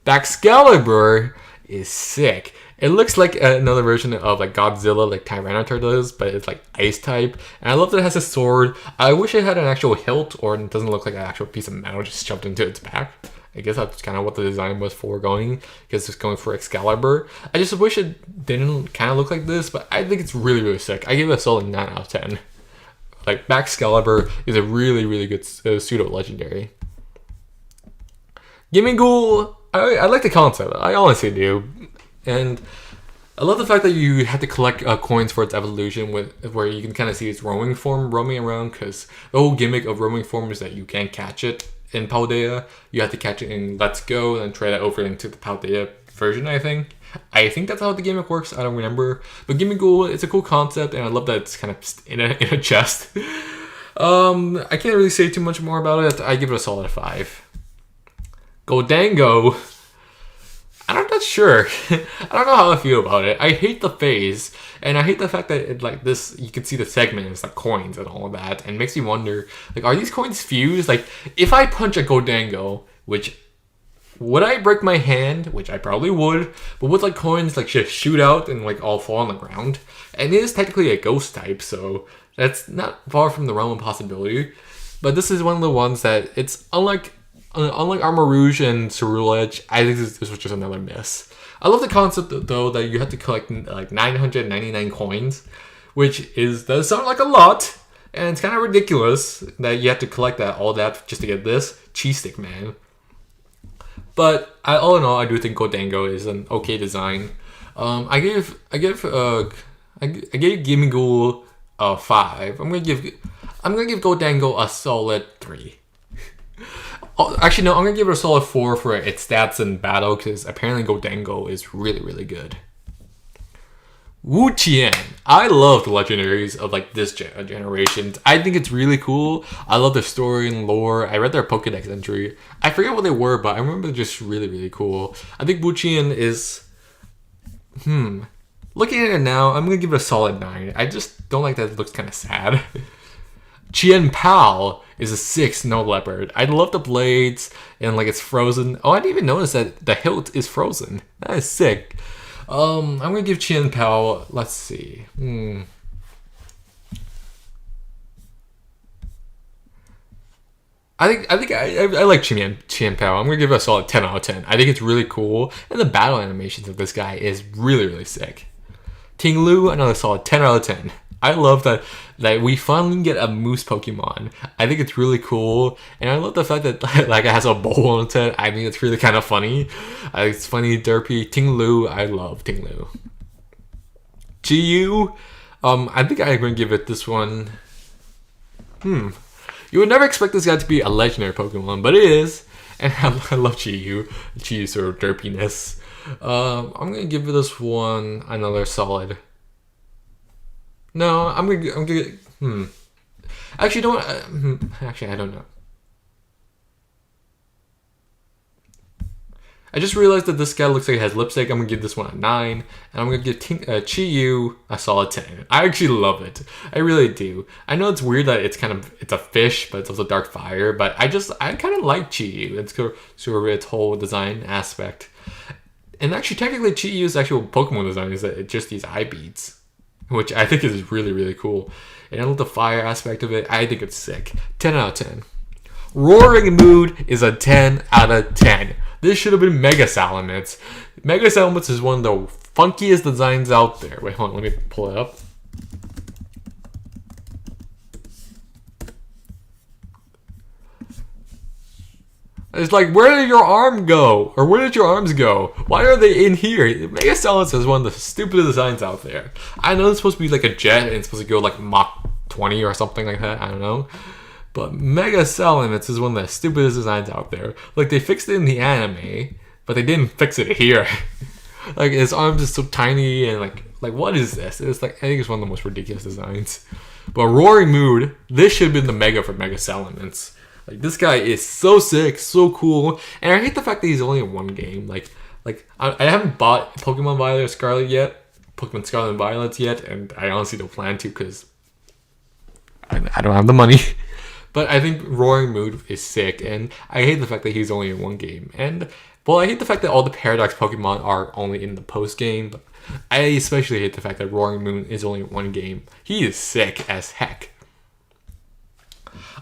Baxcalibur is sick. It looks like another version of like Godzilla, like Tyranitar does, but it's like ice type. And I love that it has a sword. I wish it had an actual hilt, or it doesn't look like an actual piece of metal just shoved into its back. I guess that's kind of what the design was for going, because it's going for Excalibur. I just wish it didn't kind of look like this, but I think it's really, really sick. I give it a solid 9 out of 10. Like, Baxcalibur is a really, really good pseudo-legendary. Gimmighoul, I like the concept. I honestly do. And I love the fact that you have to collect coins for its evolution, where you can kind of see its roaming form roaming around, because the whole gimmick of roaming form is that you can't catch it in Paldea. You have to catch it in Let's Go and try that over into the Paldea version, I think. I think that's how the gimmick works. I don't remember. But Gimmighoul, it's a cool concept, and I love that it's kind of in a chest. I can't really say too much more about it. I give it a solid 5. Gholdengo, I'm not sure. I don't know how I feel about it. I hate the phase, and I hate the fact that it, like this, you can see the segments, like coins and all of that, and it makes me wonder, like, are these coins fused? Like, if I punch a Gholdengo, which, would I break my hand? Which I probably would, but would like coins like just shoot out and like all fall on the ground? And it is technically a ghost type, so that's not far from the realm of possibility. But this is one of the ones that it's unlike Armarouge and Ceruledge. I think this was just another miss. I love the concept though that you have to collect like 999 coins, which does sound like a lot, and it's kind of ridiculous that you have to collect all that just to get this Cheese Stick Man. But all in all, I do think Gholdengo is an okay design. I gave Gimmighoul a 5. I'm gonna give Gholdengo a solid 3. Oh, actually, no, I'm going to give it a solid 4 for its stats in battle, because apparently Gholdengo is really, really good. Wu-Chien. I love the legendaries of like this generation. I think it's really cool. I love their story and lore. I read their Pokedex entry. I forget what they were, but I remember they're just really, really cool. I think Wu-Chien is... Looking at it now, I'm going to give it a solid 9. I just don't like that it looks kind of sad. Chien-Pao is a 6 snow leopard. I love the blades and like it's frozen. Oh, I didn't even notice that the hilt is frozen. That is sick. I'm gonna give Chien-Pao. Let's see. I think I like Chien-Pao. I'm gonna give it a solid 10 out of 10. I think it's really cool, and the battle animations of this guy is really, really sick. Ting Lu, another solid 10 out of 10. I love that we finally get a moose Pokemon. I think it's really cool, and I love the fact that like it has a bowl on its head. I think it's really kind of funny. It's funny, derpy. Ting Lu, I love Ting Lu. GU, I think I'm going to give it this one. You would never expect this guy to be a legendary Pokemon, but it is, and I love GU's sort of derpiness. I'm going to give this one another solid. No, I'm gonna. Actually, Actually, I don't know. I just realized that this guy looks like he has lipstick. I'm gonna give this one a 9, and I'm gonna give Chi-Yu a solid 10. I actually love it. I really do. I know it's weird that it's a fish, but it's also dark fire. But I kind of like Chi-Yu. It's sort of its whole design aspect. And actually, technically, Chi-Yu's actual Pokemon design is that it's just these eye beads, which I think is really, really cool. And I love the fire aspect of it. I think it's sick. 10 out of 10. Roaring Mood is a 10 out of 10. This should have been Mega Salamence. Mega Salamence is one of the funkiest designs out there. Wait, hold on, let me pull it up. It's like, where did your arm go? Or where did your arms go? Why are they in here? Mega Salamence is one of the stupidest designs out there. I know it's supposed to be like a jet and it's supposed to go like Mach 20 or something like that. I don't know. But Mega Salamence is one of the stupidest designs out there. Like, they fixed it in the anime, but they didn't fix it here. Like, his arms is so tiny and like what is this? It's like, I think it's one of the most ridiculous designs. But Roaring Moon, this should have been the Mega for Mega Salamence. Like, this guy is so sick, so cool, and I hate the fact that he's only in one game. Like I haven't bought Pokemon Violet or Scarlet yet, Pokemon Scarlet and Violet yet, and I honestly don't plan to because I don't have the money. But I think Roaring Moon is sick, and I hate the fact that he's only in one game. And, well, I hate the fact that all the Paradox Pokemon are only in the post-game, but I especially hate the fact that Roaring Moon is only in one game. He is sick as heck.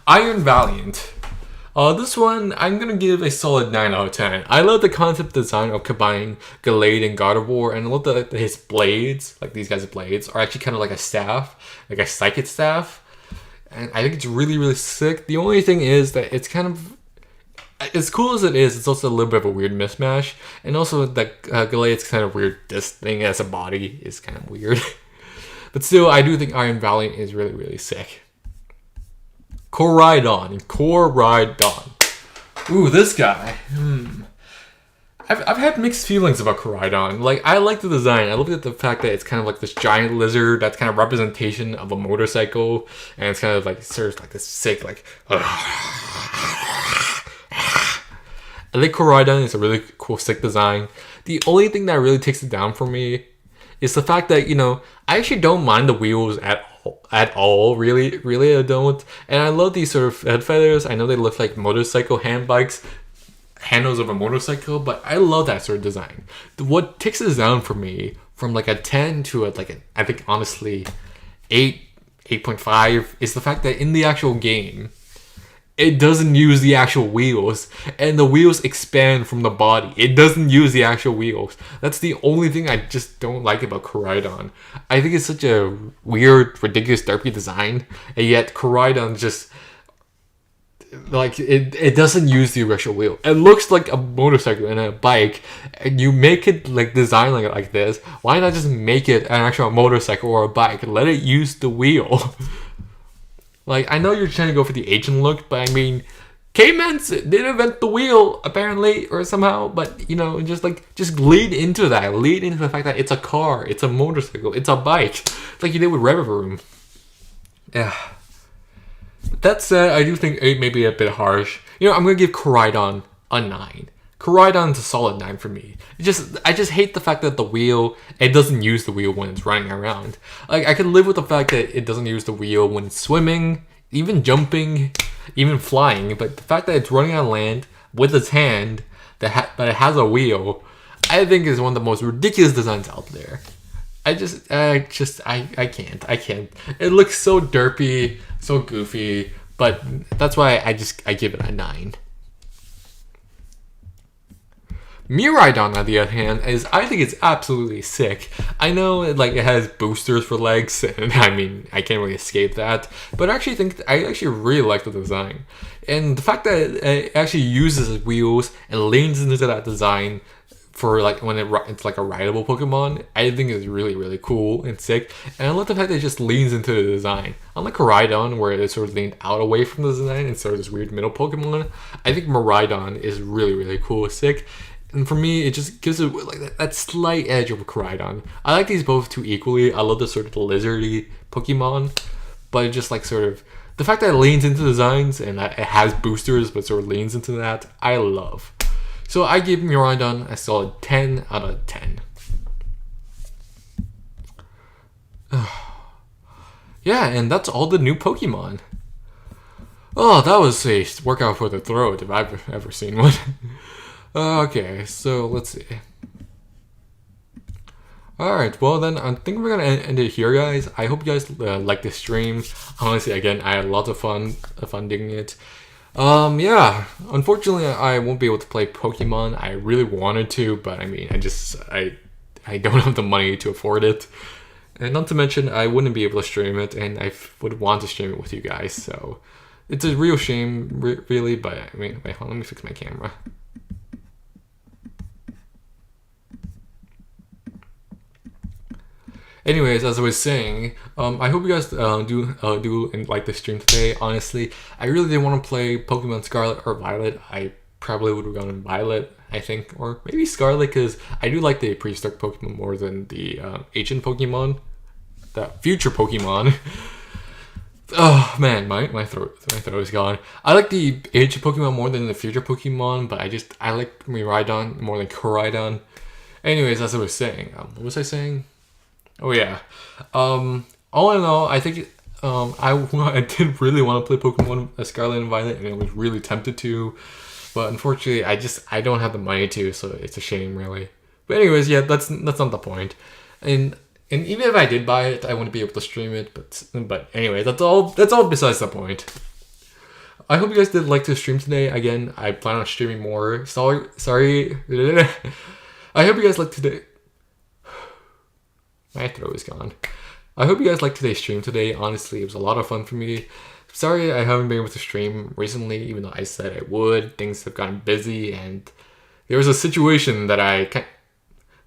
Iron Valiant. This one, I'm going to give a solid 9 out of 10. I love the concept design of combining Gallade and Gardevoir, and I love that his blades, like these guys' blades, are actually kind of like a staff, like a psychic staff. And I think it's really, really sick. The only thing is that it's kind of, as cool as it is, it's also a little bit of a weird mismatch. And also that Gallade's kind of weird. This thing as a body is kind of weird. But still, I do think Iron Valiant is really, really sick. Koraidon. Ooh, this guy. I've had mixed feelings about Koraidon. Like, I like the design. I love the fact that it's kind of like this giant lizard that's kind of representation of a motorcycle, and it's kind of like serves like this sick like. I think Koraidon is a really cool, sick design. The only thing that really takes it down for me is the fact that, you know, I actually don't mind the wheels at all. Really I don't. And I love these sort of head feathers. I know they look like motorcycle handles of a motorcycle, but I love that sort of design. What takes it down for me from like a 10 to I think honestly 8.5 is the fact that in the actual game, it doesn't use the actual wheels, and the wheels expand from the body. It doesn't use the actual wheels. That's the only thing I just don't like about Koraidon. I think it's such a weird, ridiculous, derpy design, and yet Koraidon just, like, it doesn't use the actual wheel. It looks like a motorcycle and a bike, and you make it like design like this. Why not just make it an actual motorcycle or a bike? Let it use the wheel. Like, I know you're trying to go for the Asian look, but I mean, Cavemen did invent the wheel, apparently, or somehow, but, you know, just lead into that. Lead into the fact that it's a car, it's a motorcycle, it's a bike. It's like you did with Revavroom. Yeah. That said, I do think 8 may be a bit harsh. You know, I'm going to give Koraidon a 9. Koraidon's a solid 9 for me. I just hate the fact that the wheel, it doesn't use the wheel when it's running around. Like, I could live with the fact that it doesn't use the wheel when it's swimming, even jumping, even flying, but the fact that it's running on land with its hand, but it has a wheel, I think is one of the most ridiculous designs out there. I can't. It looks so derpy, so goofy, but that's why I give it a 9. Miraidon, on the other hand, I think it's absolutely sick. I know it has boosters for legs, and I mean, I can't really escape that, but I actually really like the design. And the fact that it actually uses wheels and leans into that design for like when it's like a rideable Pokemon, I think is really, really cool and sick. And I love the fact that it just leans into the design. Unlike Koraidon, where it sort of leaned out away from the design and sort of this weird middle Pokemon, I think Miraidon is really, really cool and sick. And for me, it just gives it like that slight edge over Koraidon. I like these both too equally. I love the sort of lizardy Pokemon, but it just like sort of the fact that it leans into designs and that it has boosters, but sort of leans into that, I love. So I give Miraidon a solid 10 out of 10. Yeah, and that's all the new Pokemon. Oh, that was a workout for the throat if I've ever seen one. Okay, so let's see. Alright, well then, I think we're gonna end it here, guys. I hope you guys like this stream. Honestly, again, I had lots of fun doing it. Yeah. Unfortunately, I won't be able to play Pokemon. I really wanted to, but I mean, I don't have the money to afford it. And not to mention, I wouldn't be able to stream it, and would want to stream it with you guys. So it's a real shame, really. But I mean, wait, hold on, let me fix my camera. Anyways, as I was saying, I hope you guys do like the stream today. Honestly, I really didn't want to play Pokemon Scarlet or Violet. I probably would have gone Violet, I think, or maybe Scarlet, because I do like the prehistoric Pokemon more than the ancient Pokemon, the future Pokemon. Oh man, my throat is gone. I like the ancient Pokemon more than the future Pokemon, but I like Miraidon more than Koraidon. Anyways, as I was saying, what was I saying? Oh yeah. All in all, I think I did really want to play Pokemon Scarlet and Violet, and I was really tempted to, but unfortunately, I don't have the money to, so it's a shame, really. But anyways, yeah, that's not the point. And even if I did buy it, I wouldn't be able to stream it. But anyway, that's all besides the point. I hope you guys did like the stream today. Again, I plan on streaming more. Sorry. I hope you guys liked today. My throat is gone. I hope you guys liked today's stream today. Honestly, it was a lot of fun for me. Sorry I haven't been able to stream recently, even though I said I would. Things have gotten busy, and there was a situation that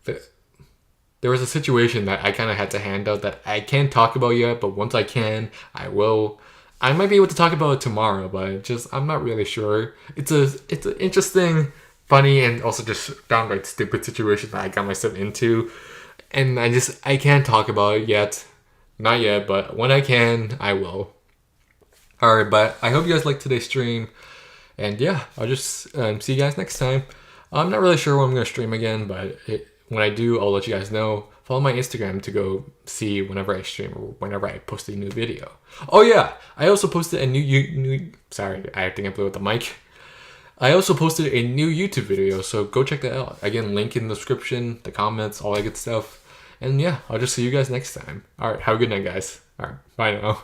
there was a situation that I kind of had to hand out that I can't talk about yet, but once I can, I will. I might be able to talk about it tomorrow, but I'm not really sure. It's an interesting, funny, and also just downright stupid situation that I got myself into. And I can't talk about it yet. Not yet, but when I can, I will. Alright, but I hope you guys liked today's stream. And yeah, I'll just see you guys next time. I'm not really sure when I'm going to stream again, but when I do, I'll let you guys know. Follow my Instagram to go see whenever I stream or whenever I post a new video. Oh yeah, I also posted a new sorry, I think I blew out the mic. I also posted a new YouTube video, so go check that out. Again, link in the description, the comments, all that good stuff. And yeah, I'll just see you guys next time. Alright, have a good night, guys. Alright, bye now.